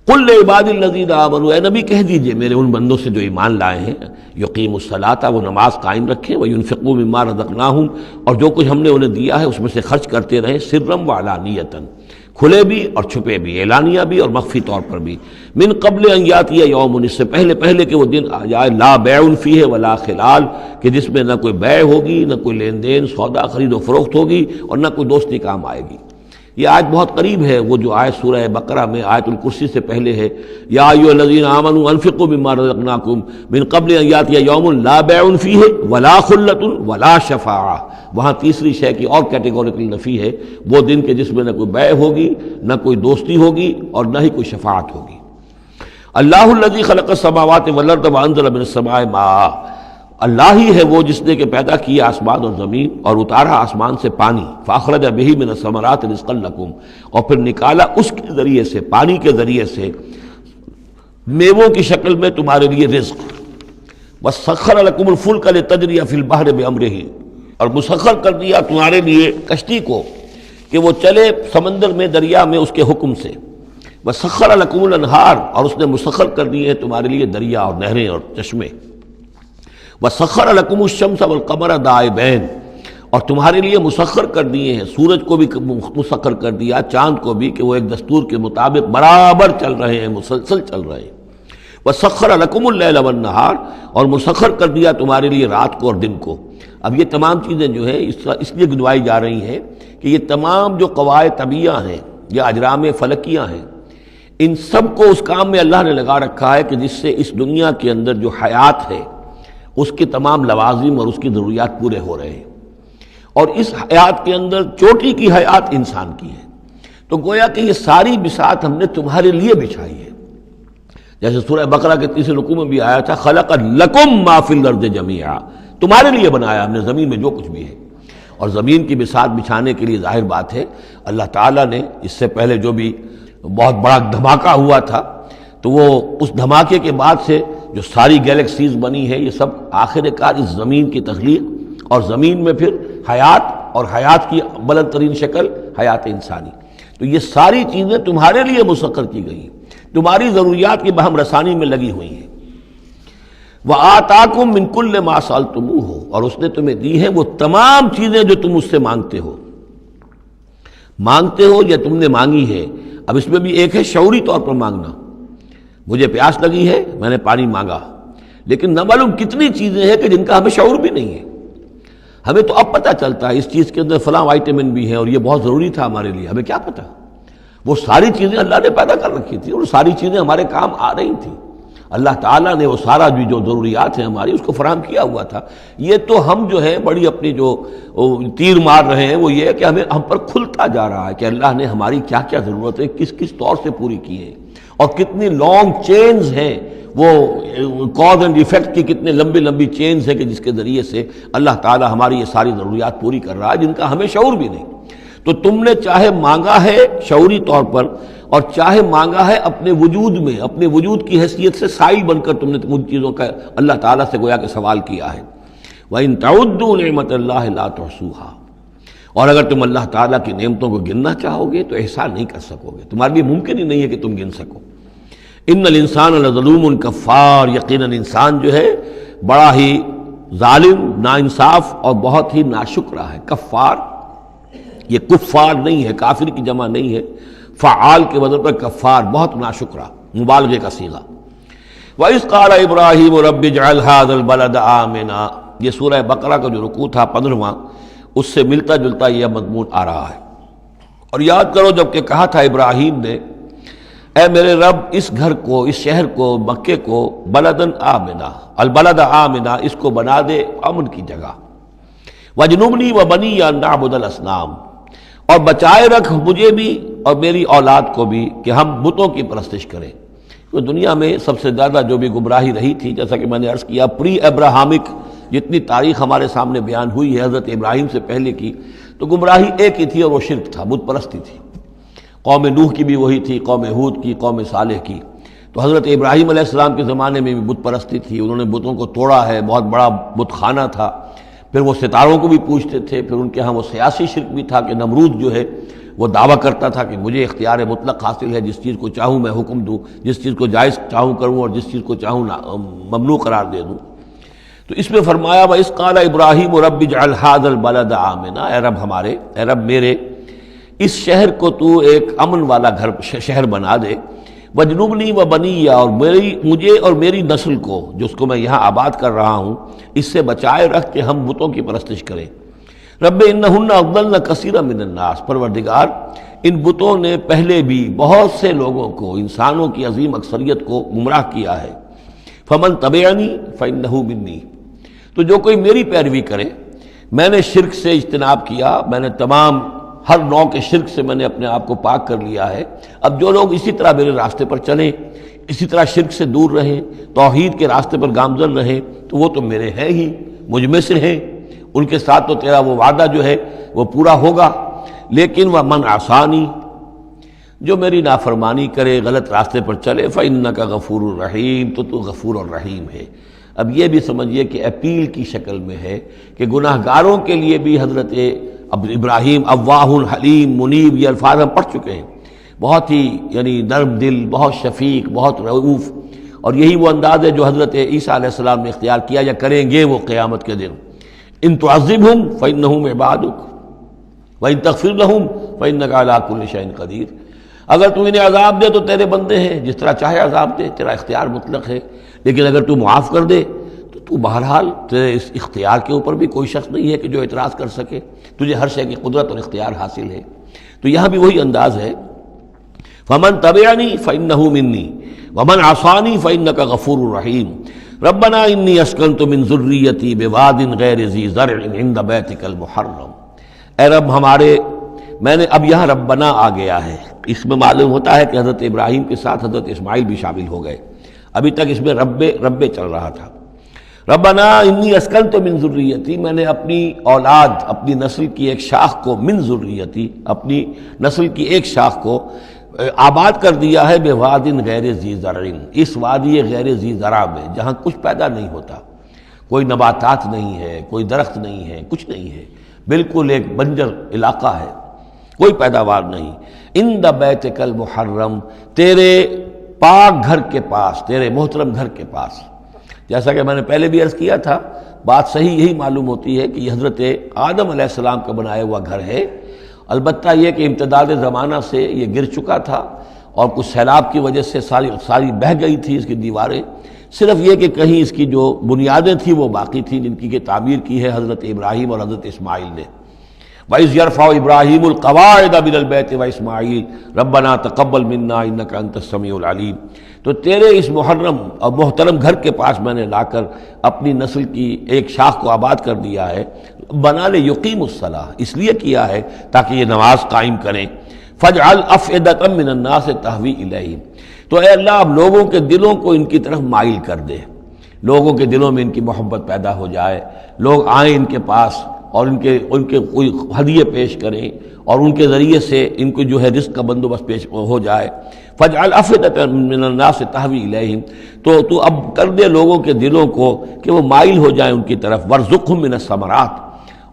Speaker 2: قل لعبادی الذین آمنوا، اے نبی کہہ دیجئے میرے ان بندوں سے جو ایمان لائے ہیں، یقیموا الصلاۃ، وہ نماز قائم رکھیں، وینفقوا مما رزقناہم، اور جو کچھ ہم نے انہیں دیا ہے اس میں سے خرچ کرتے رہیں، سرا وعلانیۃ، کھلے بھی اور چھپے بھی، اعلانیہ بھی اور مخفی طور پر بھی، من قبل ان یاتی یوم، اس سے پہلے کہ وہ دن آ جائے، لا بیع فیہ ولا خلال، کہ جس میں نہ کوئی بیع ہوگی، نہ کوئی لین دین سودا خرید و فروخت ہوگی، اور نہ کوئی دوستی کام آئے گی۔ یہ آیت بہت قریب ہے، وہ جو آیت سورہ بقرہ میں آیت الکرسی سے پہلے ہے، یا ایھا الذین آمنوا انفقوا مما رزقناکم من قبل ان یاتی یوم لا بیع فیہ ولا خلۃ ولا شفاعہ، وہاں تیسری شے کی اور کیٹیگوریکل نفی ہے، وہ دن کے جس میں نہ کوئی بیع ہوگی، نہ کوئی دوستی ہوگی، اور نہ ہی کوئی شفاعت ہوگی۔ اللہ الذی خلق السماوات والارض وانزل من السماء ماء، اللہ ہی ہے وہ جس نے کہ پیدا کیا آسمان اور زمین اور اتارا آسمان سے پانی، فاخرج بہ من الثمرات رزقا لکم، اور پھر نکالا اس کے ذریعے سے، پانی کے ذریعے سے میووں کی شکل میں تمہارے لیے رزق، وسخر لکم الفلک لتجری فی البحر بامرہ، اور مسخر کر دیا تمہارے لیے کشتی کو کہ وہ چلے سمندر میں، دریا میں اس کے حکم سے، وسخر لکم الانہار، اور اس نے مسخر کر دیے ہیں تمہارے لیے دریا اور نہریں اور چشمے، وسخر لکم الشمس والقمر دائبین، اور تمہارے لیے مسخر کر دیے ہیں، سورج کو بھی مسخر کر دیا، چاند کو بھی، کہ وہ ایک دستور کے مطابق برابر چل رہے ہیں، مسلسل چل رہے ہیں، وسخر لکم اللیل والنہار، اور مسخر کر دیا تمہارے لیے رات کو اور دن کو۔ اب یہ تمام چیزیں جو ہے اس لیے گنوائی جا رہی ہیں کہ یہ تمام جو قواعد طبیعہ ہیں یا اجرام فلکیہ ہیں، ان سب کو اس کام میں اللہ نے لگا رکھا ہے کہ جس سے اس دنیا کے اندر جو حیات ہے اس کے تمام لوازم اور اس کی ضروریات پورے ہو رہے ہیں، اور اس حیات کے اندر چوٹی کی حیات انسان کی ہے، تو گویا کہ یہ ساری بساط ہم نے تمہارے لیے بچھائی ہے، جیسے سورہ بقرہ کے تیسرے رکوع میں بھی آیا تھا، خلق لکم ما فی الارض جمیعا، تمہارے لیے بنایا ہم نے زمین میں جو کچھ بھی ہے۔ اور زمین کی بساط بچھانے کے لیے ظاہر بات ہے اللہ تعالیٰ نے اس سے پہلے جو بھی بہت بڑا دھماکہ ہوا تھا، تو وہ اس دھماکے کے بعد سے جو ساری گیلیکسیز بنی ہے، یہ سب آخر کار اس زمین کی تخلیق، اور زمین میں پھر حیات، اور حیات کی بلند ترین شکل حیات انسانی، تو یہ ساری چیزیں تمہارے لیے مسخر کی گئی، تمہاری ضروریات کی بہم رسانی میں لگی ہوئی ہیں۔ وَآتَاكُم مِّن كُلِّ مَا سَأَلْتُمُوهُ، اور اس نے تمہیں دی ہے وہ تمام چیزیں جو تم اس سے مانگتے ہو یا تم نے مانگی ہے۔ اب اس میں بھی ایک ہے شعوری طور پر مانگنا، مجھے پیاس لگی ہے میں نے پانی مانگا، لیکن نہ معلوم کتنی چیزیں ہیں کہ جن کا ہمیں شعور بھی نہیں ہے، ہمیں تو اب پتہ چلتا ہے اس چیز کے اندر فلاں وائٹامن بھی ہے اور یہ بہت ضروری تھا ہمارے لیے، ہمیں کیا پتہ، وہ ساری چیزیں اللہ نے پیدا کر رکھی تھی اور ساری چیزیں ہمارے کام آ رہی تھیں، اللہ تعالیٰ نے وہ سارا بھی جو ضروریات ہیں ہماری اس کو فراہم کیا ہوا تھا۔ یہ تو ہم جو ہے بڑی اپنی جو تیر مار رہے ہیں وہ یہ ہے کہ ہم پر کھلتا جا رہا ہے کہ اللہ نے ہماری کیا کیا ضرورتیں کس کس طور سے پوری کی ہیں، اور کتنی لانگ چینز ہیں، وہ کاز اینڈ ایفیکٹ کی کتنے لمبی چینز ہیں کہ جس کے ذریعے سے اللہ تعالیٰ ہماری یہ ساری ضروریات پوری کر رہا ہے جن کا ہمیں شعور بھی نہیں۔ تو تم نے چاہے مانگا ہے شعوری طور پر، اور چاہے مانگا ہے اپنے وجود میں، اپنے وجود کی حیثیت سے سائل بن کر تم نے ان چیزوں کا اللہ تعالیٰ سے گویا کہ سوال کیا ہے۔ وَإِن تَعُدُّوا نِعْمَتَ اللَّهِ لَا تُحْصُوهَا، اور اگر تم اللہ تعالیٰ کی نعمتوں کو گننا چاہو گے تو احسان نہیں کر سکو گے، تمہارے لیے ممکن ہی نہیں ہے کہ تم گن سکو۔ ان الانسان لظلوم کفار، یقیناً انسان جو ہے بڑا ہی ظالم، ناانصاف اور بہت ہی ناشکرا ہے۔ کفار، یہ کفار نہیں ہے، کافر کی جمع نہیں ہے، فعال کے وزن پر کفار، بہت ناشکرا، مبالغے کا صیغہ۔ وَإِذْ قَالَ إِبْرَاهِيمُ رَبِّ اجْعَلْ هَذَا الْبَلَدَ آمِنًا، یہ سورہ بقرہ کا جو رکوع تھا 15واں، اس سے ملتا جلتا یہ مضمون آ رہا ہے۔ اور یاد کرو جب کہ کہا تھا ابراہیم نے، اے میرے رب اس گھر کو، اس شہر کو، مکے کو بلدن آمنا، البلد آمنا، اس کو بنا دے امن کی جگہ، وجنبنی وبنی ان نعبد الاصنام، اور بچائے رکھ مجھے بھی اور میری اولاد کو بھی کہ ہم بتوں کی پرستش کریں۔ تو دنیا میں سب سے زیادہ جو بھی گمراہی رہی تھی، جیسا کہ میں نے عرض کیا، پری ابراہمک جتنی تاریخ ہمارے سامنے بیان ہوئی ہے حضرت ابراہیم سے پہلے کی، تو گمراہی ایک ہی تھی اور وہ شرک تھا، بت پرستی تھی۔ قوم نوح کی بھی وہی تھی، قوم ہود کی، قوم صالح کی۔ تو حضرت ابراہیم علیہ السلام کے زمانے میں بھی بت پرستی تھی، انہوں نے بتوں کو توڑا ہے، بہت بڑا بت خانہ تھا۔ پھر وہ ستاروں کو بھی پوجتے تھے، پھر ان کے ہاں وہ سیاسی شرک بھی تھا کہ نمرود جو ہے وہ دعویٰ کرتا تھا کہ مجھے اختیار مطلق حاصل ہے، جس چیز کو چاہوں میں حکم دوں، جس چیز کو جائز چاہوں کروں اور جس چیز کو چاہوں ممنوع قرار دے دوں۔ تو اس میں فرمایا وَإِذْ قَالَ إِبْرَاهِيمُ رَبِّ اجْعَلْ هَذَا الْبَلَدَ آمِنًا، اے رب ہمارے، اے رب میرے، اس شہر کو تو ایک امن والا گھر شہر بنا دے، وجنبنی وبنی، اور مجھے اور میری نسل کو، جس کو میں یہاں آباد کر رہا ہوں، اس سے بچائے رکھ کہ ہم بتوں کی پرستش کریں۔ رب انہن اضللن کثیرا من الناس، پروردگار ان بتوں نے پہلے بھی بہت سے لوگوں کو، انسانوں کی عظیم اکثریت کو گمراہ کیا ہے۔ فمن تبعنی فانہ منی، تو جو کوئی میری پیروی کرے، میں نے شرک سے اجتناب کیا، میں نے تمام ہر نوع کے شرک سے میں نے اپنے آپ کو پاک کر لیا ہے۔ اب جو لوگ اسی طرح میرے راستے پر چلیں، اسی طرح شرک سے دور رہیں، توحید کے راستے پر گامزن رہیں، تو وہ تو میرے ہیں ہی، مجھ میں سے ہیں، ان کے ساتھ تو تیرا وہ وعدہ جو ہے وہ پورا ہوگا۔ لیکن وَمَنْ عَصَانِی، جو میری نافرمانی کرے، غلط راستے پر چلے، فَإِنَّكَ غَفُورٌ رَحِيمٌ، تو غفور الرحیم ہے۔ اب یہ بھی سمجھیے کہ اپیل کی شکل میں ہے کہ گناہ گاروں کے لیے بھی حضرت ابراہیم اواہ حلیم منیب، یہ الفاظ ہم پڑھ چکے ہیں، بہت ہی یعنی نرم دل، بہت شفیق، بہت رؤوف، اور یہی وہ انداز ہے جو حضرت عیسیٰ علیہ السلام نے اختیار کیا یا کریں گے وہ قیامت کے دن۔ ان تعذبہم فإنہم عبادک وإن تغفر لہم فإنک علی کل شیء قدیر، اگر تو انہیں عذاب دے تو تیرے بندے ہیں، جس طرح چاہے عذاب دے، تیرا اختیار مطلق ہے، لیکن اگر تو معاف کر دے تو بہرحال تیرے اس اختیار کے اوپر بھی کوئی شخص نہیں ہے کہ جو اعتراض کر سکے، تجھے ہر شے کی قدرت اور اختیار حاصل ہے۔ تو یہاں بھی وہی انداز ہے، فمن تبعنی فإنہ منی ومن عصانی فإنک غفور رحیم، ربنا انی اسکنت من ذریتی بواد غیر ذی زرع عند بیتک المحرم، اے رب ہمارے، میں نے اب یہاں ربنا آ گیا ہے، اس میں معلوم ہوتا ہے کہ حضرت ابراہیم کے ساتھ حضرت اسماعیل بھی شامل ہو گئے، ابھی تک اس میں رب چل رہا تھا۔ ربنا انی اسکنت من ذریتی، میں نے اپنی اولاد، اپنی نسل کی ایک شاخ کو، من ذریتی، اپنی نسل کی ایک شاخ کو آباد کر دیا ہے، بواد غیر ذی زرع، اس وادی غیر ذی زرع میں، جہاں کچھ پیدا نہیں ہوتا، کوئی نباتات نہیں ہے، کوئی درخت نہیں ہے، کچھ نہیں ہے، بالکل ایک بنجر علاقہ ہے، کوئی پیداوار نہیں۔ عند بیتک المحرم، تیرے پاک گھر کے پاس، تیرے محترم گھر کے پاس۔ جیسا کہ میں نے پہلے بھی عرض کیا تھا، بات صحیح یہی معلوم ہوتی ہے کہ یہ حضرت آدم علیہ السلام کا بنایا ہوا گھر ہے، البتہ یہ کہ امتداد زمانہ سے یہ گر چکا تھا اور کچھ سیلاب کی وجہ سے ساری بہہ گئی تھی اس کی دیواریں، صرف یہ کہ کہیں اس کی جو بنیادیں تھیں وہ باقی تھیں، جن کی تعمیر کی ہے حضرت ابراہیم اور حضرت اسماعیل نے۔ وَإِذْ يَرْفَعُ إِبْرَاهِيمُ الْقَوَاعِدَ مِنَ الْبَيْتِ وَإِسْمَاعِيلُ رَبَّنَا تَقَبَّلْ مِنَّا إِنَّكَ أَنْتَ السَّمِيعُ الْعَلِيمُ، تو تیرے اس محرم اور محترم گھر کے پاس میں نے لا کر اپنی نسل کی ایک شاخ کو آباد کر دیا ہے، بنا لے یقیم الصلاۃ، اس لیے کیا ہے تاکہ یہ نماز قائم کریں۔ فَاجْعَلْ أَفْئِدَةً مِّنَ النَّاسِ تَهْوِي إِلَيْهِمْ، تو اے اللہ اب لوگوں کے دلوں کو ان کی طرف مائل کر دے، لوگوں کے دلوں میں ان کی محبت پیدا ہو جائے، لوگ آئیں ان کے پاس اور ان کے کوئی ہدیے پیش کریں اور ان کے ذریعے سے ان کو جو ہے رزق کا بندوبست پیش ہو جائے۔ فَاجْعَلْ أَفْئِدَةً مِّنَ النَّاسِ تَهْوِي إِلَيْهِمْ، تو اب کر دے لوگوں کے دلوں کو کہ وہ مائل ہو جائیں ان کی طرف۔ وَارْزُقْهُم مِّنَ الثَّمَرَاتِ،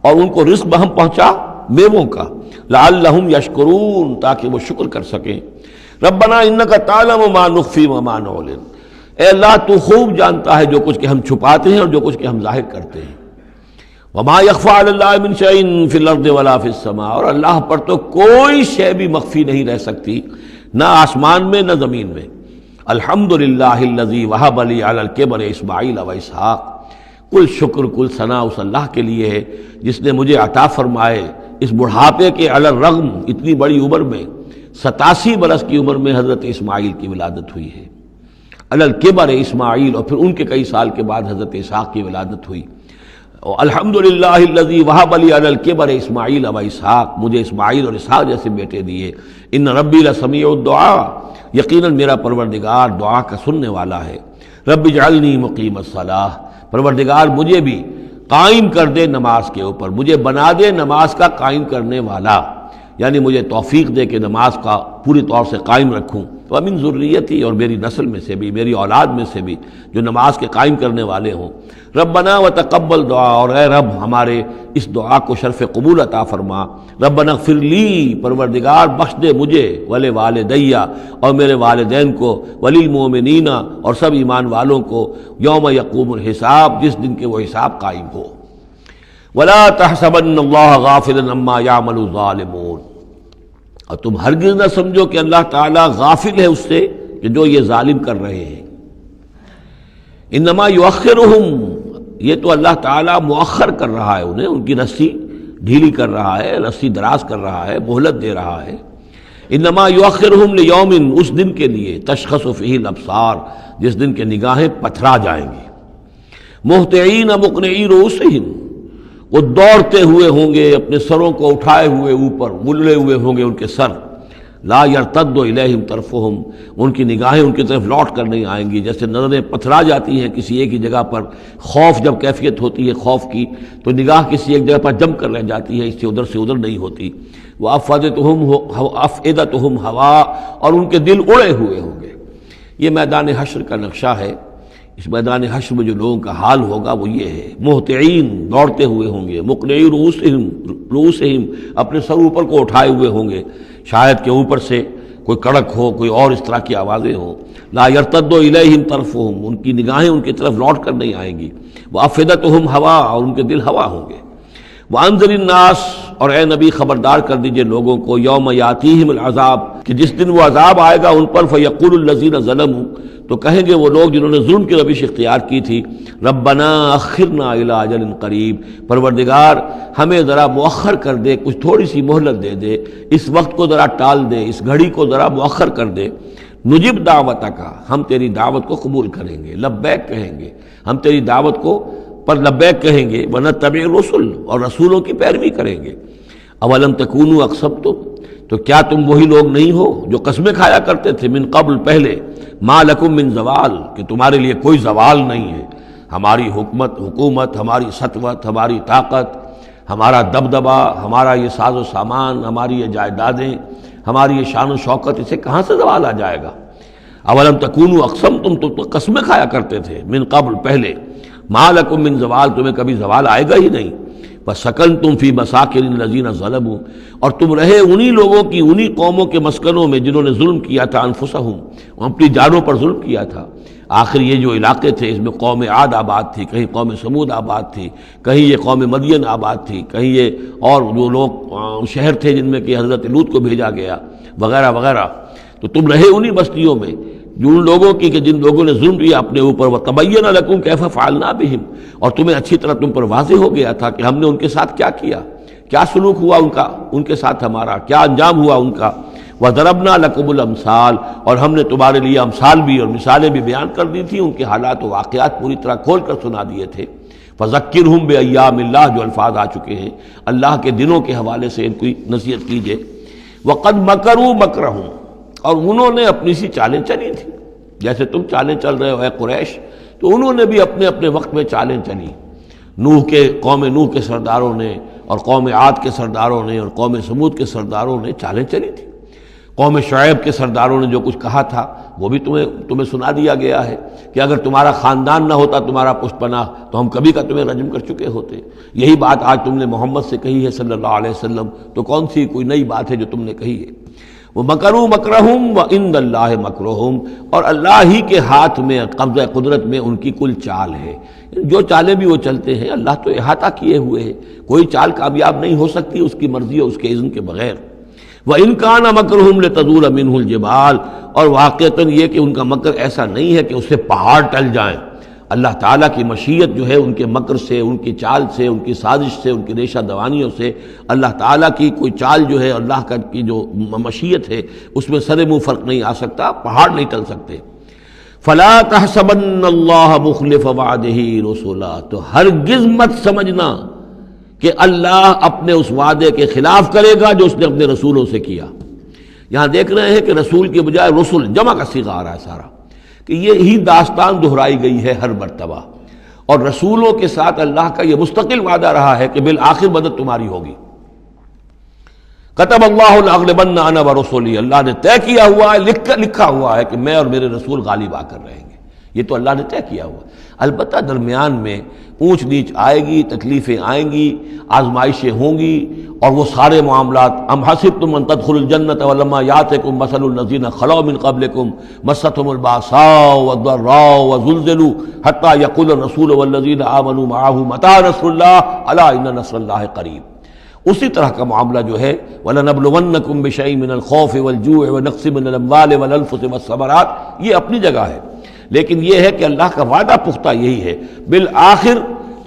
Speaker 2: اور ان کو رزق ہم پہنچا میووں کا، لَعَلَّهُمْ يَشْكُرُونَ، تاکہ وہ شکر کر سکیں۔ رَبَّنَا إِنَّكَ تَعْلَمُ مَا نُخْفِي وَمَا نُعْلِنُ، اے اللہ تو خوب جانتا ہے جو کچھ کہ ہم چھپاتے ہیں اور جو کچھ کہ ہم ظاہر کرتے ہیں۔ وما یخفی علی اللہ من شیء فی الارض ولا فی السماء، اور اللہ پر تو کوئی شے بھی مخفی نہیں رہ سکتی، نہ آسمان میں نہ زمین میں۔ الحمدللہ الذی وہب لی علی الکبر اسماعیل و اسحاق، کل شکر کل ثنا اس اللہ کے لیے ہے جس نے مجھے عطا فرمائے اس بڑھاپے کے علی الرغم، اتنی بڑی عمر میں 87 برس کی عمر میں حضرت اسماعیل کی ولادت ہوئی ہے۔ علی الکبر اسماعیل، اور پھر ان کے کئی سال کے بعد حضرت اسحاق کی ولادت ہوئی۔ الحمدللہ الذی وہب لی علی الکبر اسماعیل و اسحاق، مجھے اسماعیل اور اسحاق جیسے بیٹے دیے۔ ان ربی لسمیع الدعاء، یقیناً میرا پروردگار دعا کا سننے والا ہے۔ رب اجعلنی مقیم الصلاۃ، پروردگار مجھے بھی قائم کر دے نماز کے اوپر، مجھے بنا دے نماز کا قائم کرنے والا، یعنی مجھے توفیق دے کہ نماز کا پوری طور سے قائم رکھوں۔ ومن ذریتی، اور میری نسل میں سے بھی، میری اولاد میں سے بھی جو نماز کے قائم کرنے والے ہوں۔ ربنا وتقبل دعا، اور اے رب ہمارے اس دعا کو شرف قبول عطا فرما۔ ربنا اغفر لی، پروردگار بخش دے مجھے، ولی والدیہ، اور میرے والدین کو، وللمؤمنین، اور سب ایمان والوں کو، یوم یقوم الحساب، جس دن کے وہ حساب قائم ہو۔ ولا تحسبن اللہ غافلا عما یعمل الظالمون، اور تم ہرگز نہ سمجھو کہ اللہ تعالیٰ غافل ہے اس سے کہ جو یہ ظالم کر رہے ہیں۔ انما یؤخرہم، یہ تو اللہ تعالیٰ مؤخر کر رہا ہے انہیں، ان کی رسی ڈھیلی کر رہا ہے، رسی دراز کر رہا ہے، مہلت دے رہا ہے۔ انما یؤخرہم لیوم، اس دن کے لیے تشخص فیہ الابصار، جس دن کے نگاہیں پتھرا جائیں گی۔ مہطعین مقنعی رؤوسہم، وہ دوڑتے ہوئے ہوں گے، اپنے سروں کو اٹھائے ہوئے اوپر، ملے ہوئے ہوں گے ان کے سر۔ لا یرتد الیہم طرفہم، ان کی نگاہیں ان کی طرف لوٹ کر نہیں آئیں گی، جیسے نظریں پتھرا جاتی ہیں کسی ایک ہی جگہ پر۔ خوف جب کیفیت ہوتی ہے خوف کی تو نگاہ کسی ایک جگہ پر جم کر رہ جاتی ہے، اس سے ادھر نہیں ہوتی۔ وافئدتہم ہوا، اور ان کے دل اڑے ہوئے ہوں گے۔ یہ میدان حشر کا نقشہ ہے۔ اس میدان حشر میں جو لوگوں کا حال ہوگا وہ یہ ہے، مہطعین، دوڑتے ہوئے ہوں گے، مقنعی رؤوسہم، اپنے سر اوپر کو اٹھائے ہوئے ہوں گے، شاید کہ اوپر سے کوئی کڑک ہو، کوئی اور اس طرح کی آوازیں ہوں۔ لا یرتد الیہم طرفہم، ان کی نگاہیں ان کی طرف لوٹ کر نہیں آئیں گی۔ وافئدتہم ہوا، اور ان کے دل ہوا ہوں گے۔ وانذر الناس، اور اے نبی خبردار کر دیجئے لوگوں کو، یوم یاتیہم العذاب، کہ جس دن وہ عذاب آئے گا ان پر، فیقول الذین ظلموا، تو کہیں گے وہ لوگ جنہوں نے ظلم کی روش اختیار کی تھی، ربنا اخرنا الی اجل قریب، پروردگار ہمیں ذرا مؤخر کر دے، کچھ تھوڑی سی مہلت دے دے، اس وقت کو ذرا ٹال دے، اس گھڑی کو ذرا مؤخر کر دے۔ نجب دعوتک، ہم تیری دعوت کو قبول کریں گے، لبیک کہیں گے، ہم تیری دعوت کو پر لبیک کہیں گے، ونتبع الرسل، اور رسولوں کی پیروی کریں گے۔ اولم تکونوا اقسمتم، تو کیا تم وہی لوگ نہیں ہو جو قسمیں کھایا کرتے تھے، من قبل، پہلے، ما لکم من زوال، کہ تمہارے لیے کوئی زوال نہیں ہے، ہماری حکومت، ہماری سطوت، ہماری طاقت، ہمارا دبدبا، ہمارا یہ ساز و سامان، ہماری یہ جائیدادیں، ہماری یہ شان و شوکت، اسے کہاں سے زوال آ جائے گا؟ اولم تکونوا اقسمتم، تو قسمیں کھایا کرتے تھے، من قبل، پہلے، ما لکم من زوال، تمہیں کبھی زوال آئے گا ہی نہیں۔ فسکنتم فی مساکن الذین ظلموا، اور تم رہے انہی لوگوں کی، انہی قوموں کے مسکنوں میں جنہوں نے ظلم کیا تھا، انفسہم، اپنی جانوں پر ظلم کیا تھا۔ آخر یہ جو علاقے تھے اس میں قوم عاد آباد تھی، کہیں قوم سمود آباد تھی، کہیں یہ قوم مدین آباد تھی، کہیں یہ اور جو لوگ شہر تھے جن میں کہ حضرت لوط کو بھیجا گیا، وغیرہ وغیرہ۔ تو تم رہے انہی بستیوں میں جو ان لوگوں کی کہ جن لوگوں نے ظلم کیا اپنے اوپر، وَتَبَيَّنَ لَكُمْ كَيْفَ فَعَلْنَا بِهِمْ، اور تمہیں اچھی طرح تم پر واضح ہو گیا تھا کہ ہم نے ان کے ساتھ کیا کیا، کیا سلوک ہوا ان کا، ان کے ساتھ ہمارا کیا انجام ہوا ان کا۔ وَضَرَبْنَا لَكُمُ الْأَمْثَالَ، اور ہم نے تمہارے لیے امثال بھی اور مثالیں بھی بیان کر دی تھی، ان کے حالات و واقعات پوری طرح کھول کر سنا دیے تھے۔ فَذَكِّرْهُمْ بِأَيَّامِ اللَّهِ، جو الفاظ آ چکے ہیں اللہ کے دنوں کے حوالے سے ان کی نصیحت کیجیے۔ وَقَدْ مَكَرُوا مَكْرَهُمْ، اور انہوں نے اپنی سی چالیں چلی تھی، جیسے تم چالیں چل رہے ہو اے قریش، تو انہوں نے بھی اپنے اپنے وقت میں چالیں چلی۔ قوم نوح کے سرداروں نے، اور قوم عاد کے سرداروں نے، اور قوم سمود کے سرداروں نے چالیں چلی تھی۔ قوم شعیب کے سرداروں نے جو کچھ کہا تھا وہ بھی تمہیں سنا دیا گیا ہے کہ اگر تمہارا خاندان نہ ہوتا، تمہارا پشت پناہ، تو ہم کبھی کا تمہیں رجم کر چکے ہوتے۔ یہی بات آج تم نے محمد سے کہی ہے صلی اللہ علیہ وسلم، تو کون سی کوئی نئی بات ہے جو تم نے کہی ہے؟ وَمَكَرُوا مَكْرَهُمْ وَعِندَ اللَّهِ مَكْرُهُمْ، اور اللہ ہی کے ہاتھ میں قبضہ قدرت میں ان کی کل چال ہے، جو چالیں بھی وہ چلتے ہیں اللہ تو احاطہ کیے ہوئے ہے، کوئی چال کامیاب نہیں ہو سکتی اس کی مرضی اور اس کے اذن کے بغیر۔ وَإِنْ كَانَ مَكْرُهُمْ لِتَزُولَ مِنْهُ الْجِبَالُ، اور واقعتاً یہ کہ ان کا مکر ایسا نہیں ہے کہ اس سے پہاڑ ٹل جائیں، اللہ تعالیٰ کی مشیت جو ہے ان کے مکر سے، ان کی چال سے، ان کی سازش سے، ان کی ریشہ دوانیوں سے، اللہ تعالیٰ کی کوئی چال جو ہے، اللہ کی جو مشیت ہے اس میں سر منہ فرق نہیں آ سکتا، پہاڑ نہیں ٹل سکتے۔ فَلَا تَحْسَبَنَّ اللَّهَ مُخْلِفَ وَعْدِهِ رُسُلَهُ، تو ہرگز مت سمجھنا کہ اللہ اپنے اس وعدے کے خلاف کرے گا جو اس نے اپنے رسولوں سے کیا۔ یہاں دیکھ رہے ہیں کہ رسول کے بجائے رسل جمع کا صیغہ آ رہا ہے سارا، کہ یہی داستان دہرائی گئی ہے ہر مرتبہ، اور رسولوں کے ساتھ اللہ کا یہ مستقل وعدہ رہا ہے کہ بالآخر مدد تمہاری ہوگی۔ کتب اللہ لأغلبن انا ورسلی، اللہ نے طے کیا ہوا ہے، لکھا ہوا ہے کہ میں اور میرے رسول غالب آ کر رہیں گے، یہ تو اللہ نے طے کیا ہوا ہے۔ البتہ درمیان میں اونچ نیچ آئے گی، تکلیفیں آئیں گی، آزمائشیں ہوں گی، اور وہ سارے معاملات ام حسبتم ان تدخلوا الجنۃ ولما یاتکم مثل الذین خلوا من قبلکم مستهم الباساء والضراء وزلزلوا حتى يقول الرسول والذین آمنوا معه متى نصر اللہ الا ان نصر اللہ قریب۔ اسی طرح کا معاملہ جو ہے وَلَنَبْلُوَنَّكُمْ بِشَيْءٍ مِّنَ الْخَوْفِ وَالْجُوعِ وَنَقْصٍ مِّنَ الْأَمْوَالِ وَالْأَنفُسِ وَالثَّمَرَاتِ، یہ اپنی جگہ ہے، لیکن یہ ہے کہ اللہ کا وعدہ پختہ یہی ہے، بالآخر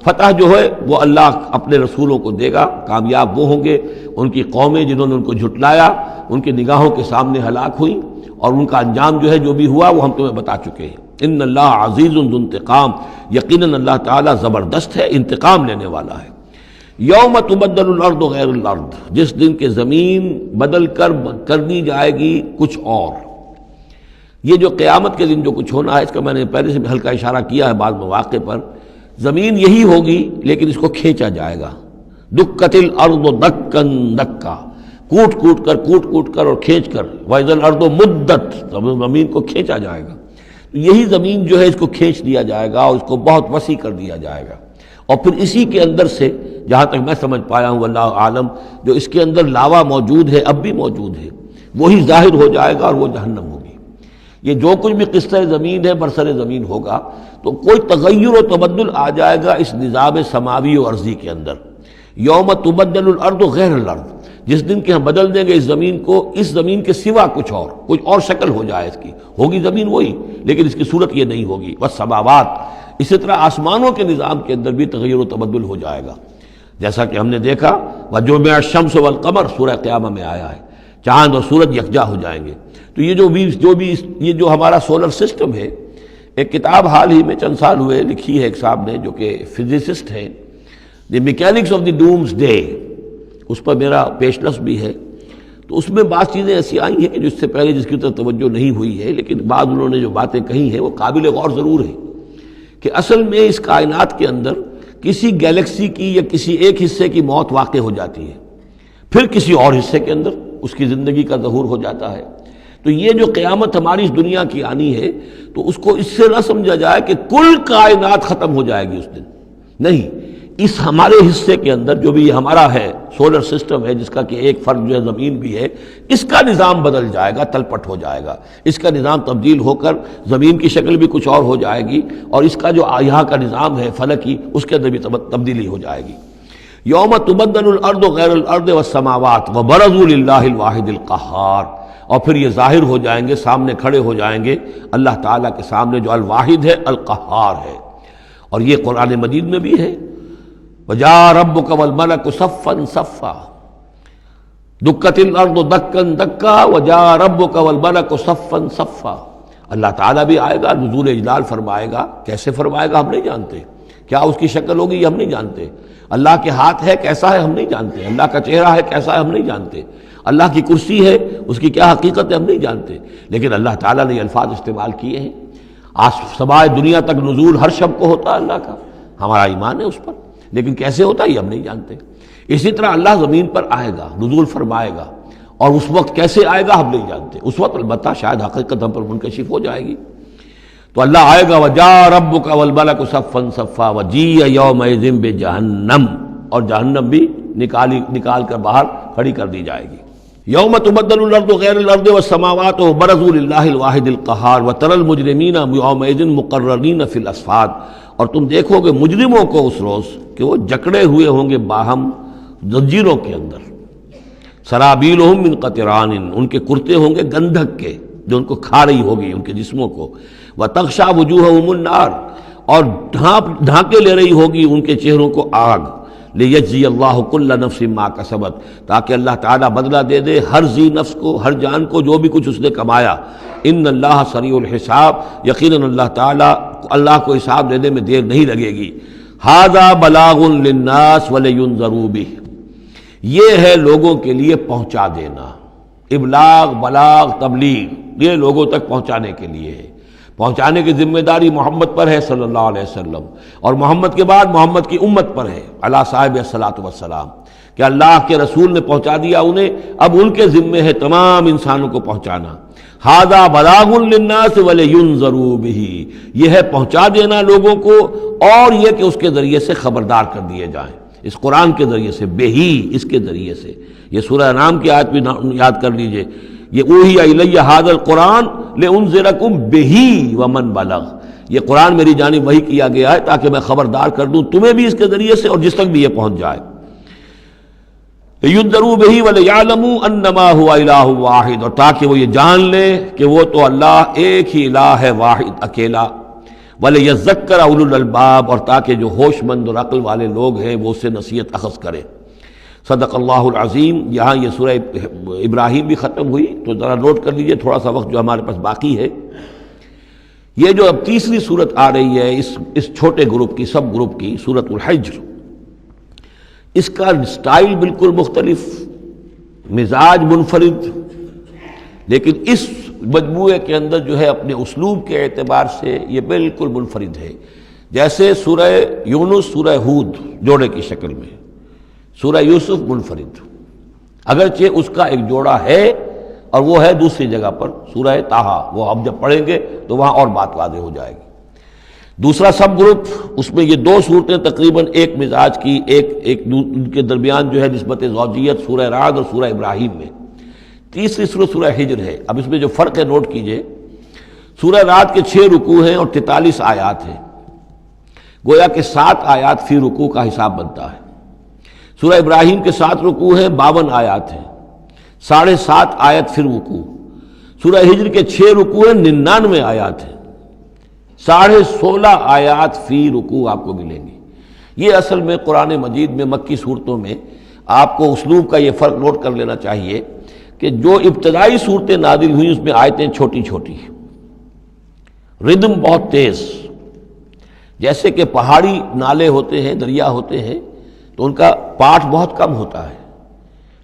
Speaker 2: فتح جو ہے وہ اللہ اپنے رسولوں کو دے گا، کامیاب وہ ہوں گے۔ ان کی قومیں جنہوں نے ان کو جھٹلایا ان کی نگاہوں کے سامنے ہلاک ہوئیں، اور ان کا انجام جو ہے جو بھی ہوا وہ ہم تمہیں بتا چکے ہیں۔ ان اللہ عزیز ذو انتقام، یقیناً اللہ تعالیٰ زبردست ہے، انتقام لینے والا ہے۔ یوم تبدل الارض غیر الارض، جس دن کے زمین بدل کر دی جائے گی کچھ اور۔ یہ جو قیامت کے دن جو کچھ ہونا ہے اس کا میں نے پہلے سے ہلکا اشارہ کیا ہے بعض مواقع پر، زمین یہی ہوگی لیکن اس کو کھینچا جائے گا۔ دکت الارض دکن دکا، کوٹ کر اور کھینچ کر، وَإِذَا الْأَرْضُ مُدَّتْ، زمین کو کھینچا جائے گا۔ یہی زمین جو ہے اس کو کھینچ دیا جائے گا اور اس کو بہت وسیع کر دیا جائے گا، اور پھر اسی کے اندر سے جہاں تک میں سمجھ پایا ہوں واللہ عالم، جو اس کے اندر لاوا موجود ہے اب بھی موجود ہے، وہی ظاہر ہو جائے گا اور وہ جہنم ہوگی۔ یہ جو کچھ بھی قصہ زمین ہے برسر زمین ہوگا تو کوئی تغیر و تبدل آ جائے گا اس نظام سماوی و ارضی کے اندر۔ یوم تبدل الارض غیر الارض، جس دن کہ ہم بدل دیں گے اس زمین کو، اس زمین کے سوا کچھ اور شکل ہو جائے اس کی، ہوگی زمین وہی لیکن اس کی صورت یہ نہیں ہوگی۔ والسماوات، اسی طرح آسمانوں کے نظام کے اندر بھی تغیر و تبدل ہو جائے گا، جیسا کہ ہم نے دیکھا وَجُمِعَ الشَّمْسُ وَالْقَمَرُ سورہ قیامہ میں آیا ہے، چاند اور سورج یکجا ہو جائیں گے۔ تو یہ جو ہمارا سولر سسٹم ہے، ایک کتاب حال ہی میں چند سال ہوئے لکھی ہے ایک صاحب نے جو کہ فزسسٹ ہیں، the mechanics of the doomsday, اس پر میرا پیشنس بھی ہے۔ تو اس میں بعض چیزیں ایسی آئی ہیں کہ جو اس سے پہلے جس کی طرف توجہ نہیں ہوئی ہے، لیکن بعض انہوں نے جو باتیں کہی ہیں وہ قابل غور ضرور ہیں، کہ اصل میں اس کائنات کے اندر کسی گیلیکسی کی یا کسی ایک حصے کی موت واقع ہو جاتی ہے، پھر کسی اور حصے کے اندر اس کی زندگی کا ظہور ہو جاتا ہے۔ تو یہ جو قیامت ہماری اس دنیا کی آنی ہے تو اس کو اس سے نہ سمجھا جائے کہ کل کائنات ختم ہو جائے گی اس دن، نہیں، اس ہمارے حصے کے اندر جو بھی ہمارا ہے سولر سسٹم ہے، جس کا کہ ایک فرد جو ہے زمین بھی ہے، اس کا نظام بدل جائے گا، تلپٹ ہو جائے گا، اس کا نظام تبدیل ہو کر زمین کی شکل بھی کچھ اور ہو جائے گی، اور اس کا جو یہاں کا نظام ہے فلکی، اس کے اندر بھی تبدیلی ہو جائے گی۔ یوم تبدل الارض غیر الارض والسماوات وبرزوا للہ الواحد القہار، اور پھر یہ ظاہر ہو جائیں گے، سامنے کھڑے ہو جائیں گے اللہ تعالیٰ کے سامنے جو الواحد ہے، القہار ہے۔ اور یہ قرآن مجید میں بھی ہے، وَجَاءَ رَبُّكَ وَالْمَلَكُ صَفًّا صَفًّا، دُكَّتِ الْأَرْضُ دَكًّا دَكًّا وَجَاءَ رَبُّكَ وَالْمَلَكُ صَفًّا صَفًّا، اللہ تعالیٰ بھی آئے گا، نزول اجلال فرمائے گا، کیسے فرمائے گا ہم نہیں جانتے، کیا اس کی شکل ہوگی یہ ہم نہیں جانتے، اللہ کے ہاتھ ہے کیسا ہے ہم نہیں جانتے، اللہ کا چہرہ ہے کیسا ہے ہم نہیں جانتے، اللہ کی کرسی ہے اس کی کیا حقیقت ہے ہم نہیں جانتے، لیکن اللہ تعالیٰ نے یہ الفاظ استعمال کیے ہیں۔ سمائے دنیا تک نزول ہر شب کو ہوتا ہے اللہ کا، ہمارا ایمان ہے اس پر، لیکن کیسے ہوتا ہے یہ ہم نہیں جانتے۔ اسی طرح اللہ زمین پر آئے گا، نزول فرمائے گا، اور اس وقت کیسے آئے گا ہم نہیں جانتے، اس وقت البتہ شاید حقیقت ہم پر منکشف ہو جائے گی۔ تو اللہ آئے گا وَجَاءَ رَبُّكَ وَالْمَلَكُ صَفًّا صَفًّا وَجِيءَ يَوْمَئِذٍ بِجَهَنَّمَ، اور جہنم بھی نکال کر باہر کھڑی کر دی جائے گی۔ یوم تبدل الارض غیر الارض والسماوات وبرزوا للہ الواحد القہار وتری المجرمین یومئذ مقرنین فی الاصفاد، اور تم دیکھو گے مجرموں کو اس روز کہ وہ جکڑے ہوئے ہوں گے باہم زنجیروں کے اندر، سرابیلہم من قطران، ان کے کرتے ہوں گے گندھک کے جو ان کو کھا رہی ہوگی ان کے جسموں کو، وتغشی وجوہہم النار، اور ڈھانکے لے رہی ہوگی ان کے چہروں کو آگ، لیجزی اللہ کل نفس ما کسبت، تاکہ اللہ تعالیٰ بدلہ دے دے ہر ذی نفس کو، ہر جان کو جو بھی کچھ اس نے کمایا۔ ان اللہ سریع الحساب، یقیناً اللہ تعالیٰ اللہ کو حساب دینے میں دیر نہیں لگے گی۔ ھذا بلاغ للناس ولینذروا بہ، یہ ہے لوگوں کے لیے پہنچا دینا، ابلاغ، بلاغ، تبلیغ، یہ لوگوں تک پہنچانے کے لیے ہے۔ پہنچانے کی ذمہ داری محمد پر ہے صلی اللہ علیہ وسلم، اور محمد کے بعد محمد کی امت پر ہے علی صاحب الصلاۃ والسلام، کہ اللہ کے رسول نے پہنچا دیا انہیں، اب ان کے ذمے ہے تمام انسانوں کو پہنچانا۔ ھذا بلاغ للناس ولینذروا بہ، یہ ہے پہنچا دینا لوگوں کو، اور یہ کہ اس کے ذریعے سے خبردار کر دیے جائیں، اس قرآن کے ذریعے سے، بہی، اس کے ذریعے سے۔ یہ سورہ انعام کی آیت بھی یاد کر لیجئے، یہ اوحی الی ھذا القرآن لانذرکم بہ ومن بلغ، یہ قرآن میری جانب وحی کیا گیا ہے تاکہ میں خبردار کر دوں تمہیں بھی اس کے ذریعے سے اور جس تک بھی یہ پہنچ جائے۔ لینذروا بہ ولیعلموا انما هو الہ واحد، اور تاکہ وہ یہ جان لیں کہ وہ تو اللہ ایک ہی الہ ہے، واحد، اکیلا۔ ولیذکر اولو الالباب، اور تاکہ جو ہوش مند اور عقل والے لوگ ہیں وہ اس سے نصیحت اخذ کریں۔ صدق اللہ العظیم۔ یہاں یہ سورہ ابراہیم بھی ختم ہوئی، تو ذرا نوٹ کر لیجئے تھوڑا سا وقت جو ہمارے پاس باقی ہے۔ یہ جو اب تیسری صورت آ رہی ہے اس چھوٹے گروپ کی، سب گروپ کی، سورۃ الحجر، اس کا سٹائل بالکل مختلف، مزاج منفرد، لیکن اس مجموعے کے اندر جو ہے اپنے اسلوب کے اعتبار سے یہ بالکل منفرد ہے۔ جیسے سورہ یونس، سورہ ہود جوڑے کی شکل میں، سورہ یوسف منفرد، اگرچہ اس کا ایک جوڑا ہے اور وہ ہے دوسری جگہ پر سورہ طٰہٰ، وہ اب جب پڑھیں گے تو وہاں اور بات واضح ہو جائے گی۔ دوسرا سب گروپ، اس میں یہ دو صورتیں تقریباً ایک مزاج کی، ایک ان کے درمیان جو ہے نسبت زوجیت، سورہ رعد اور سورہ ابراہیم میں۔ تیسری صورت سورہ ہجر ہے۔ اب اس میں جو فرق ہے نوٹ کیجئے، سورہ رعد کے 6 رکوع ہیں اور 43 آیات ہیں، گویا کہ 7 آیات فی رکوع کا حساب بنتا ہے۔ سورہ ابراہیم کے 7 رکوع ہیں، 52 آیات ہیں، 7.5 آیت فی رکوع۔ سورہ ہجر کے 6 رکوع ہیں، 99 آیات ہیں، 16.5 آیات فی رکوع آپ کو ملیں گی۔ یہ اصل میں قرآن مجید میں مکی صورتوں میں آپ کو اسلوب کا یہ فرق نوٹ کر لینا چاہیے کہ جو ابتدائی صورتیں نازل ہوئیں اس میں آیتیں چھوٹی چھوٹی، ردم بہت تیز، جیسے کہ پہاڑی نالے ہوتے ہیں، دریا ہوتے ہیں، تو ان کا پاٹ بہت کم ہوتا ہے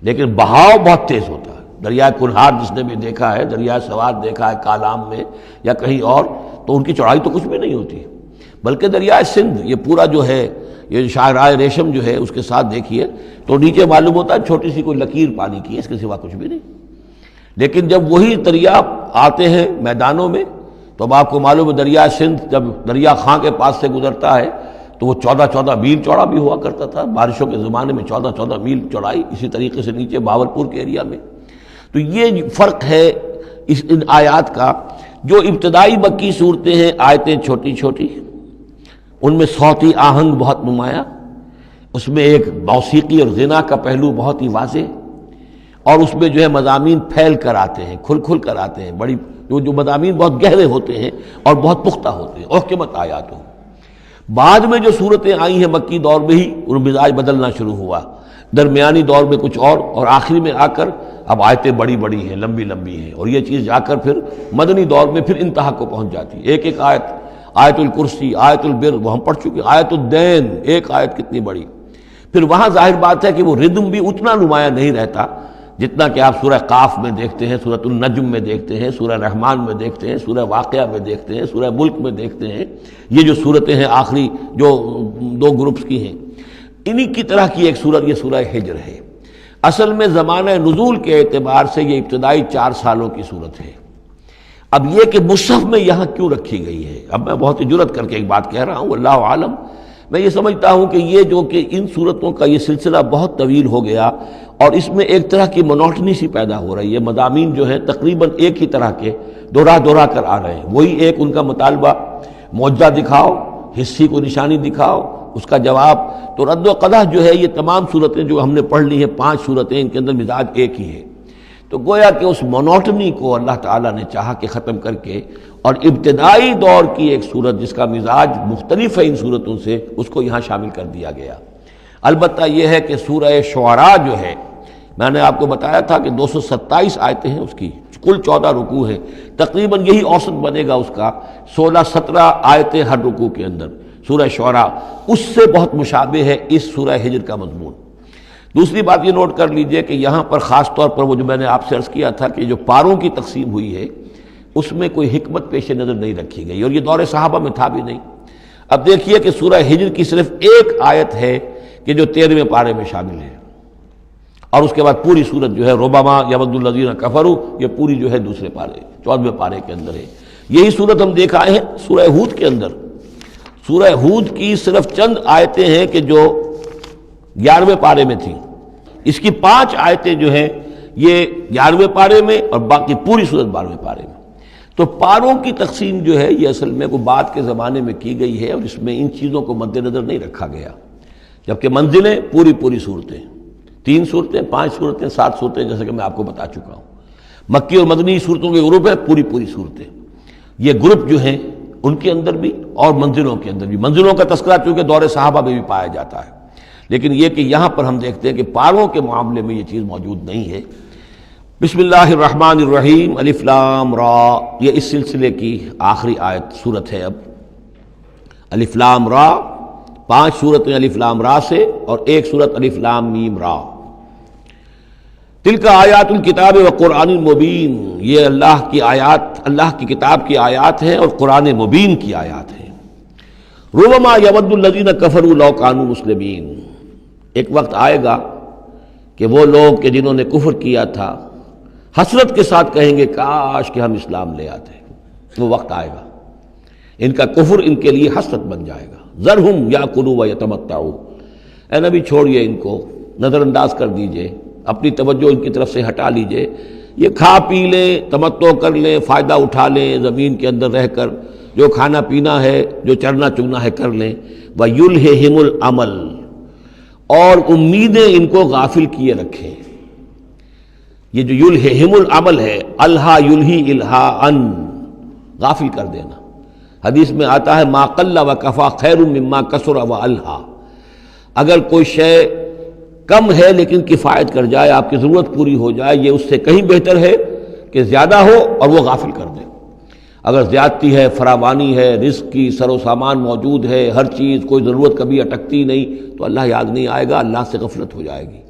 Speaker 2: لیکن بہاؤ بہت تیز ہوتا ہے۔ دریائے کنہار جس نے بھی دیکھا ہے، دریائے سوات دیکھا ہے کالام میں یا کہیں اور، تو ان کی چوڑائی تو کچھ بھی نہیں ہوتی، بلکہ دریائے سندھ یہ پورا جو ہے، یہ شاہراہ ریشم جو ہے اس کے ساتھ دیکھیے تو نیچے معلوم ہوتا ہے چھوٹی سی کوئی لکیر پانی کی ہے، اس کے سوا کچھ بھی نہیں۔ لیکن جب وہی دریا آتے ہیں میدانوں میں تو اب آپ کو معلوم ہے دریائے سندھ جب دریا خاں کے پاس سے گزرتا ہے تو وہ 14 میل چوڑا بھی ہوا کرتا تھا، بارشوں کے زمانے میں 14 میل چوڑائی، اسی طریقے سے نیچے باولپور کے ایریا میں۔ تو یہ فرق ہے ان آیات کا۔ جو ابتدائی مکی صورتیں ہیں، آیتیں چھوٹی چھوٹی، ان میں صوتی آہنگ بہت نمایاں، اس میں ایک موسیقی اور غنا کا پہلو بہت ہی واضح، اور اس میں جو ہے مضامین پھیل کر آتے ہیں، کھل کھل کر آتے ہیں، بڑی جو مضامین بہت گہرے ہوتے ہیں اور بہت پختہ ہوتے ہیں، احکمت آیات ہوں۔ بعد میں جو صورتیں آئی ہیں مکی دور میں ہی ان مزاج بدلنا شروع ہوا، درمیانی دور میں کچھ اور آخری میں آ کر اب آیتیں بڑی بڑی ہیں، لمبی لمبی ہیں، اور یہ چیز جا کر پھر مدنی دور میں پھر انتہا کو پہنچ جاتی ہے۔ ایک آیت، آیت الکرسی، آیت البر وہ ہم پڑھ چکے، آیت الدین، ایک آیت کتنی بڑی۔ پھر وہاں ظاہر بات ہے کہ وہ ردم بھی اتنا نمایاں نہیں رہتا جتنا کہ آپ سورہ قاف میں دیکھتے ہیں، سورۃ النجم میں دیکھتے ہیں، سورہ رحمان میں دیکھتے ہیں، سورہ واقعہ میں دیکھتے ہیں، سورہ ملک میں دیکھتے ہیں۔ یہ جو صورتیں ہیں آخری جو 2 گروپس کی ہیں، انہی کی طرح کی ایک صورت یہ سورہ ہجر ہے۔ اصل میں زمانہ نزول کے اعتبار سے یہ ابتدائی 4 سالوں کی صورت ہے۔ اب یہ کہ مصحف میں یہاں کیوں رکھی گئی ہے، اب میں بہت ہی جرت کر کے ایک بات کہہ رہا ہوں، اللہ عالم، میں یہ سمجھتا ہوں کہ یہ جو کہ ان صورتوں کا یہ سلسلہ بہت طویل ہو گیا اور اس میں ایک طرح کی مونوٹنی سی پیدا ہو رہی ہے، مضامین جو ہیں تقریباً ایک ہی طرح کے دوہرا کر آ رہے ہیں، وہی ایک ان کا مطالبہ، معجزہ دکھاؤ، حصی کو نشانی دکھاؤ، اس کا جواب۔ تو رد و قدح جو ہے یہ تمام صورتیں جو ہم نے پڑھ لی ہیں 5 صورتیں، ان کے اندر مزاج ایک ہی ہے۔ تو گویا کہ اس مونوٹنی کو اللہ تعالیٰ نے چاہا کہ ختم کر کے، اور ابتدائی دور کی ایک صورت جس کا مزاج مختلف ہے ان صورتوں سے، اس کو یہاں شامل کر دیا گیا۔ البتہ یہ ہے کہ سورہ شعراء جو ہے، میں نے آپ کو بتایا تھا کہ 227 آیتیں ہیں اس کی، کل 14 رکوع ہیں، تقریباً یہی اوسط بنے گا اس کا، 16-17 آیتیں ہر رکوع کے اندر۔ سورہ شعراء اس سے بہت مشابہ ہے اس سورہ ہجر کا مضمون۔ دوسری بات یہ نوٹ کر لیجئے کہ یہاں پر خاص طور پر وہ جو میں نے آپ سے عرض کیا تھا کہ جو پاروں کی تقسیم ہوئی ہے اس میں کوئی حکمت پیش نظر نہیں رکھی گئی، اور یہ دور صحابہ میں تھا بھی نہیں۔ اب دیکھیے کہ سورہ ہجر کی صرف ایک آیت ہے کہ جو 13ویں پارے میں شامل ہے، اور اس کے بعد پوری سورت جو ہے ربما یود الذین کفروا، یہ پوری جو ہے دوسرے پارے 14ویں پارے کے اندر ہے۔ یہی سورت ہم دیکھ آئے ہیں سورہ ہود کے اندر۔ سورہ ہود کی صرف چند آیتیں ہیں کہ جو 11ویں پارے میں تھیں، اس کی 5 آیتیں جو ہیں یہ 11ویں پارے میں اور باقی پوری سورت 12ویں پارے میں۔ تو پاروں کی تقسیم جو ہے یہ اصل میں کوئی بعد کے زمانے میں کی گئی ہے، اور اس میں ان چیزوں کو مد نظر نہیں رکھا گیا، جبکہ منزلیں پوری صورتیں، 3 صورتیں، 5 صورتیں، 7 صورتیں، جیسے کہ میں آپ کو بتا چکا ہوں۔ مکی اور مدنی صورتوں کے گروپ ہے، پوری صورتیں۔ یہ گروپ جو ہیں ان کے اندر بھی اور منزلوں کے اندر بھی، منزلوں کا تذکرہ چونکہ دور صحابہ میں بھی پایا جاتا ہے، لیکن یہ کہ یہاں پر ہم دیکھتے ہیں کہ پاروں کے معاملے میں یہ چیز موجود نہیں ہے۔ بسم اللہ الرحمن الرحیم، الف لام را، یہ اس سلسلے کی آخری آیت سورت ہے۔ اب الف لام را، 5 سورتیں الف لام را سے اور ایک سورت الف لام میم را۔ تلک آیات الکتاب و قرآن مبین، یہ اللہ کی آیات، اللہ کی کتاب کی آیات ہیں اور قرآن مبین کی آیات ہیں۔ ربما یود الذین کفروا لو کانوا مسلمین، ایک وقت آئے گا کہ وہ لوگ کہ جنہوں نے کفر کیا تھا حسرت کے ساتھ کہیں گے کاش کہ ہم اسلام لے آتے۔ وہ وقت آئے گا، ان کا کفر ان کے لیے حسرت بن جائے گا۔ ذرہم یاکلوا ویتمتعوا، اے نبی چھوڑیے ان کو، نظر انداز کر دیجئے، اپنی توجہ ان کی طرف سے ہٹا لیجئے، یہ کھا پی لیں، تمتع کر لیں، فائدہ اٹھا لیں، زمین کے اندر رہ کر جو کھانا پینا ہے، جو چرنا چگنا ہے کر لیں۔ وَيُلْهِهِمُ الْعَمَلُ، اور امیدیں ان کو غافل کیے رکھیں۔ یہ جو یلہہم العمل ہے، الہا یلہی الہاءً، غافل کر دینا۔ حدیث میں آتا ہے ما قل وکفا خیر مما کثر والہا، اگر کوئی شے کم ہے لیکن کفایت کر جائے، آپ کی ضرورت پوری ہو جائے، یہ اس سے کہیں بہتر ہے کہ زیادہ ہو اور وہ غافل کر دے۔ اگر زیادتی ہے، فراوانی ہے، رزق کی سر و سامان موجود ہے، ہر چیز، کوئی ضرورت کبھی اٹکتی نہیں، تو اللہ یاد نہیں آئے گا، اللہ سے غفلت ہو جائے گی۔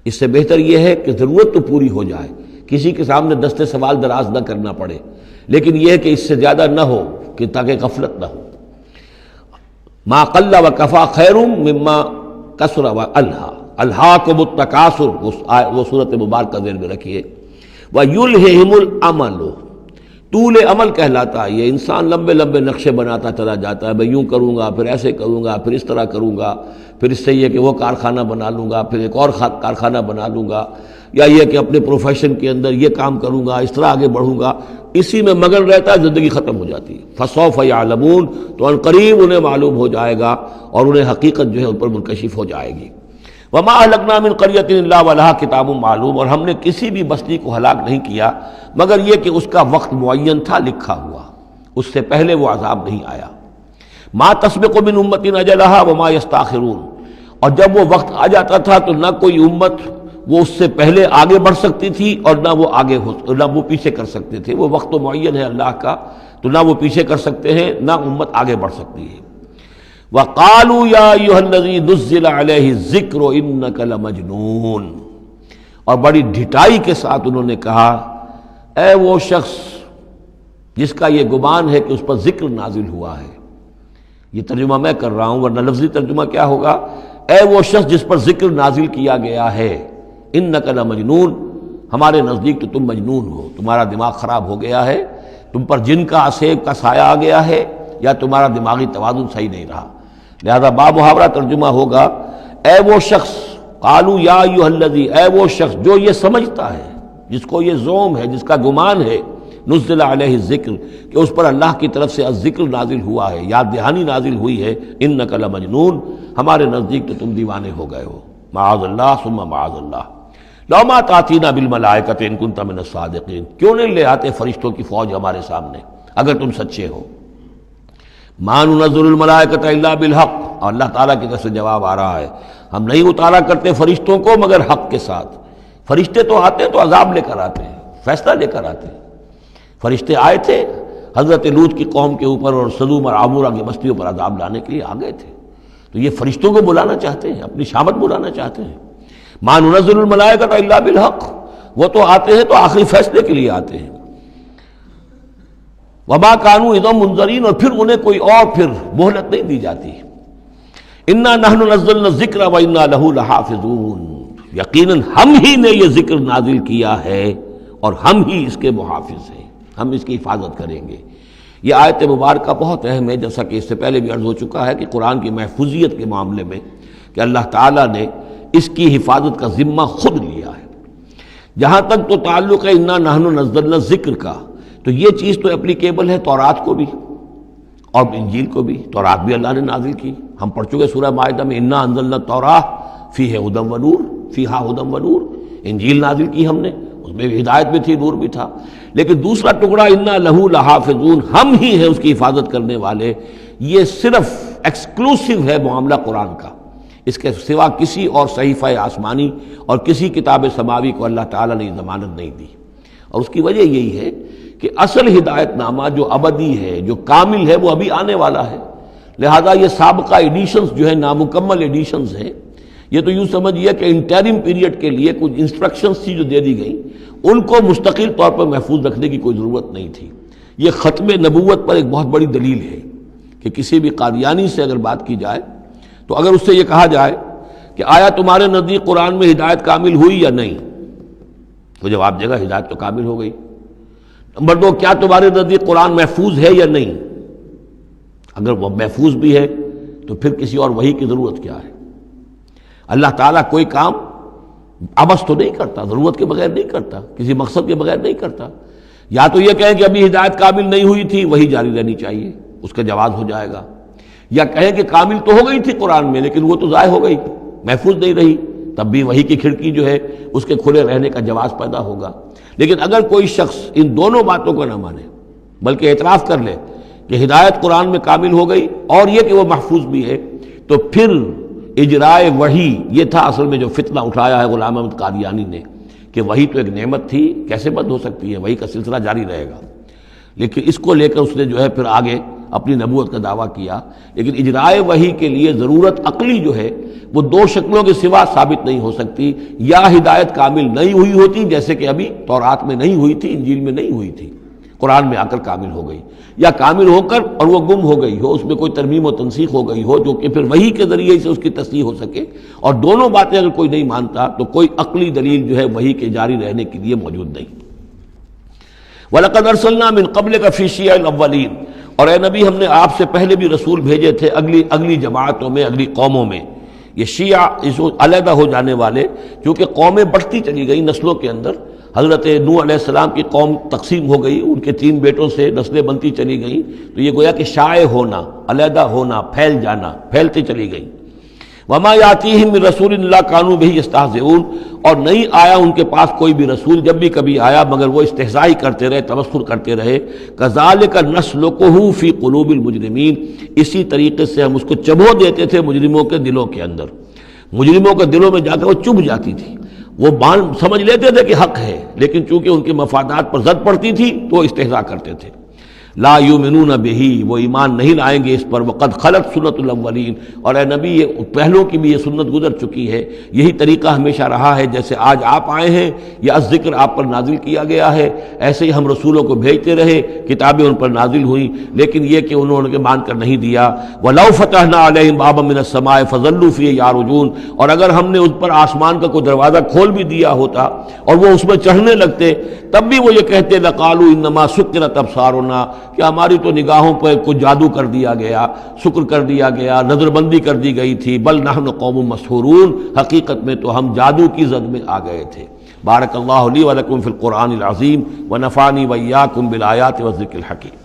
Speaker 2: اس سے بہتر یہ ہے کہ ضرورت تو پوری ہو جائے، کسی کے سامنے دست سوال دراز نہ کرنا پڑے، لیکن یہ ہے کہ اس سے زیادہ نہ ہو کہ تاکہ غفلت نہ ہو۔ ما قل وکفا خیر مما کثر والہا، الہاکم التکاثر، وہ صورت مبارکہ ذہن میں رکھیے۔ وَيُلْهِهِمُ الْعَمَلُ، طول عمل کہلاتا ہے، یہ انسان لمبے لمبے نقشے بناتا چلا جاتا ہے، میں یوں کروں گا، پھر ایسے کروں گا، پھر اس طرح کروں گا، پھر اس سے یہ کہ وہ کارخانہ بنا لوں گا، پھر ایک اور کارخانہ بنا لوں گا، یا یہ کہ اپنے پروفیشن کے اندر یہ کام کروں گا، اس طرح آگے بڑھوں گا، اسی میں مگن رہتا ہے، زندگی ختم ہو جاتی ہے۔ فَسَوْفَ يَعْلَمُونَ، تو ان قریب انہیں معلوم ہو جائے گا اور انہیں حقیقت جو ہے ان پر منکشف ہو جائے گی۔ وَمَا أَهْلَكْنَا مِنْ قَرْيَةٍ إِلَّا وَلَهَا کتاب معلوم، اور ہم نے کسی بھی بستی کو ہلاک نہیں کیا مگر یہ کہ اس کا وقت معین تھا، لکھا ہوا، اس سے پہلے وہ عذاب نہیں آیا۔ مَا تَسْبِقُ مِنْ أُمَّةٍ أَجَلَهَا وَمَا يَسْتَأْخِرُونَ، اور جب وہ وقت آ جاتا تھا تو نہ کوئی امت وہ اس سے پہلے آگے بڑھ سکتی تھی اور نہ وہ پیچھے کر سکتے تھے۔ وہ وقت تو معین ہے اللہ کا، تو نہ وہ پیچھے کر سکتے ہیں نہ امت آگے بڑھ سکتی ہے۔ وَقَالُوا يَا أَيُّهَا الَّذِي نُزِّلَ عَلَيْهِ الذِّكْرُ إِنَّكَ لَمَجْنُونَ، اور بڑی ڈھٹائی کے ساتھ انہوں نے کہا اے وہ شخص جس کا یہ گمان ہے کہ اس پر ذکر نازل ہوا ہے۔ یہ ترجمہ میں کر رہا ہوں، ورنہ لفظی ترجمہ کیا ہوگا؟ اے وہ شخص جس پر ذکر نازل کیا گیا ہے، انک لمجنون، ہمارے نزدیک تو تم مجنون ہو، تمہارا دماغ خراب ہو گیا ہے، تم پر جن کا عصیب کا سایہ آ گیا ہے، یا تمہارا دماغی توازن صحیح نہیں رہا۔ لہذا با محاورہ ترجمہ ہوگا اے وہ شخص، قالوا یا ایھا الذی، اے وہ شخص جو یہ سمجھتا ہے، جس کو یہ زوم ہے، جس کا گمان ہے، نزل علیہ الذکر، کہ اس پر اللہ کی طرف سے الذکر نازل ہوا ہے، یاد دہانی نازل ہوئی ہے، انک لمجنون، ہمارے نزدیک تو تم دیوانے ہو گئے ہو، معاذ اللہ ثم معاذ اللہ، لو ما تاتینا بالملائکۃ ان کنت من الصادقین، کیوں نہیں لے آتے فرشتوں کی فوج ہمارے سامنے اگر تم سچے ہو، ما ننزل الملائکۃ الا بالحق، اور اللہ تعالیٰ کی طرف سے جواب آ رہا ہے ہم نہیں اتارا کرتے فرشتوں کو مگر حق کے ساتھ۔ فرشتے تو آتے ہیں تو عذاب لے کر آتے ہیں، فیصلہ لے کر آتے ہیں۔ فرشتے آئے تھے حضرت لوط کی قوم کے اوپر اور سدوم اور عمورہ کی بستیوں پر عذاب لانے کے لیے آ گئے تھے، تو یہ فرشتوں کو بلانا چاہتے ہیں، اپنی شامت بلانا چاہتے ہیں۔ ما ننزل الملائکۃ الا بالحق، وہ تو آتے ہیں تو آخری فیصلے کے لیے آتے ہیں۔ وما كانوا اذا منذرین، اور پھر انہیں کوئی اور پھر مہلت نہیں دی جاتی۔ انا نحن نزلنا الذکر وانا له لحافظون، یقیناً ہم ہی نے یہ ذکر نازل کیا ہے اور ہم ہی اس کے محافظ ہیں، ہم اس کی حفاظت کریں گے۔ یہ آیت مبارکہ بہت اہم ہے، جیسا کہ اس سے پہلے بھی عرض ہو چکا ہے کہ قرآن کی محفوظیت کے معاملے میں کہ اللہ تعالیٰ نے اس کی حفاظت کا ذمہ خود لیا ہے۔ جہاں تک تو تعلق ہے انا نحن نزلنا الذکر کا، تو یہ چیز تو اپلیکیبل ہے تورات کو بھی اور انجیل کو بھی۔ تورات بھی اللہ نے نازل کی، ہم پڑھ چکے سورہ مائدہ میں انا انزلنا التوراۃ فیہا ھدی ونور، فیہا ھدی ونور۔ انجیل نازل کی ہم نے، اس میں بھی ہدایت بھی تھی، نور بھی تھا۔ لیکن دوسرا ٹکڑا انا لہ لحافظون، ہم ہی ہیں اس کی حفاظت کرنے والے، یہ صرف ایکسکلوسیو ہے معاملہ قرآن کا، اس کے سوا کسی اور صحیفہ آسمانی اور کسی کتاب سماوی کو اللہ تعالیٰ نے ضمانت نہیں دی۔ اور اس کی وجہ یہی ہے کہ اصل ہدایت نامہ جو ابدی ہے، جو کامل ہے، وہ ابھی آنے والا ہے۔ لہذا یہ سابقہ ایڈیشنز جو ہیں، نامکمل ایڈیشنز ہیں، یہ تو یوں سمجھیے کہ انٹرم پیریڈ کے لیے کچھ انسٹرکشنز تھی جو دے دی گئیں، ان کو مستقل طور پر محفوظ رکھنے کی کوئی ضرورت نہیں تھی۔ یہ ختم نبوت پر ایک بہت بڑی دلیل ہے کہ کسی بھی قادیانی سے اگر بات کی جائے تو اگر اس سے یہ کہا جائے کہ آیا تمہارے نزدیک قرآن میں ہدایت کامل ہوئی یا نہیں، تو جواب دے گا ہدایت تو کامل ہو گئی۔ نمبر 2، کیا تمہارے نزدیک قرآن محفوظ ہے یا نہیں؟ اگر وہ محفوظ بھی ہے تو پھر کسی اور وحی کی ضرورت کیا ہے؟ اللہ تعالیٰ کوئی کام عبث تو نہیں کرتا، ضرورت کے بغیر نہیں کرتا، کسی مقصد کے بغیر نہیں کرتا۔ یا تو یہ کہیں کہ ابھی ہدایت کامل نہیں ہوئی تھی، وہی جاری رہنی چاہیے، اس کا جواز ہو جائے گا، یا کہیں کہ کامل تو ہو گئی تھی قرآن میں لیکن وہ تو ضائع ہو گئی، محفوظ نہیں رہی، تب بھی وحی کی کھڑکی جو ہے اس کے کھلے رہنے کا جواز پیدا ہوگا۔ لیکن اگر کوئی شخص ان دونوں باتوں کو نہ مانے بلکہ اعتراف کر لے کہ ہدایت قرآن میں کامل ہو گئی اور یہ کہ وہ محفوظ بھی ہے، تو پھر اجرائے وحی، یہ تھا اصل میں جو فتنہ اٹھایا ہے غلام احمد قادیانی نے کہ وحی تو ایک نعمت تھی، کیسے بند ہو سکتی ہے، وحی کا سلسلہ جاری رہے گا۔ لیکن اس کو لے کر اس نے جو ہے پھر آگے اپنی نبوت کا دعویٰ کیا۔ لیکن اجرائے وحی کے لیے ضرورت عقلی جو ہے وہ دو شکلوں کے سوا ثابت نہیں ہو سکتی، یا ہدایت کامل نہیں ہوئی ہوتی جیسے کہ ابھی تورات میں نہیں ہوئی تھی، انجیل میں نہیں ہوئی تھی، قرآن میں آ کر کامل ہو گئی، یا کامل ہو کر اور وہ گم ہو گئی ہو، اس میں کوئی ترمیم و تنسیخ ہو گئی ہو جو کہ پھر وحی کے ذریعے سے اس کی تصحیح ہو سکے۔ اور دونوں باتیں اگر کوئی نہیں مانتا تو کوئی عقلی دلیل جو ہے وحی کے جاری رہنے کے لیے موجود نہیں۔ وَلَقَدْ أَرْسَلْنَا مِن قَبْلِكَ فِي شِيَعِ الْأَوَّلِينَ، اور اے نبی ہم نے آپ سے پہلے بھی رسول بھیجے تھے اگلی جماعتوں میں، اگلی قوموں میں۔ یہ شیعہ اس علیحدہ ہو جانے والے، کیونکہ قومیں بڑھتی چلی گئی نسلوں کے اندر، حضرت نوح علیہ السلام کی قوم تقسیم ہو گئی، ان کے 3 بیٹوں سے نسلیں بنتی چلی گئیں، تو یہ گویا کہ شائع ہونا، علیحدہ ہونا، پھیل جانا، پھیلتی چلی گئی۔ وما یاتیہم من رسول الا کانوا بہ یستہزئون، اور نہیں آیا ان کے پاس کوئی بھی رسول، جب بھی کبھی آیا مگر وہ استہزاء کرتے رہے، تمسخر کرتے رہے۔ کذالک نسلکہ فی قلوب المجرمین، اسی طریقے سے ہم اس کو چبو دیتے تھے مجرموں کے دلوں کے اندر، مجرموں کے دلوں میں جا کر وہ چبھ جاتی تھی، وہ سمجھ لیتے تھے کہ حق ہے، لیکن چونکہ ان کے مفادات پر زد پڑتی تھی تو وہ استہزاء کرتے تھے۔ لا یؤمنون بہ، وہ ایمان نہیں لائیں گے اس پر۔ وقد خلت سنت الاولین، اور اے نبی یہ پہلوں کی بھی یہ سنت گزر چکی ہے، یہی طریقہ ہمیشہ رہا ہے، جیسے آج آپ آئے ہیں یا ذکر آپ پر نازل کیا گیا ہے، ایسے ہی ہم رسولوں کو بھیجتے رہے، کتابیں ان پر نازل ہوئیں، لیکن یہ کہ انہوں نے مان کر نہیں دیا۔ وَلَوْ فَتَحْنَا عَلَيْهِمْ بَابًا مِّنَ السَّمَاءِ فَظَلُّوا فِيهِ يَعْرُجُونَ، اور اگر ہم نے ان پر آسمان کا کوئی دروازہ کھول بھی دیا ہوتا اور وہ اس میں چڑھنے لگتے، تب بھی وہ یہ کہتے لَقَالُوا إِنَّمَا سُكِّرَتْ أَبْصَارُنَا، کہ ہماری تو نگاہوں پہ کچھ جادو کر دیا گیا، شکر کر دیا گیا، نظر بندی کر دی گئی تھی، بل نحن قوم مسحورون، حقیقت میں تو ہم جادو کی زد میں آ گئے تھے۔ بارک اللہ لی ولکم فی القرآن العظیم ونفعنی وإیاکم بالآیات والذکر الحکیم۔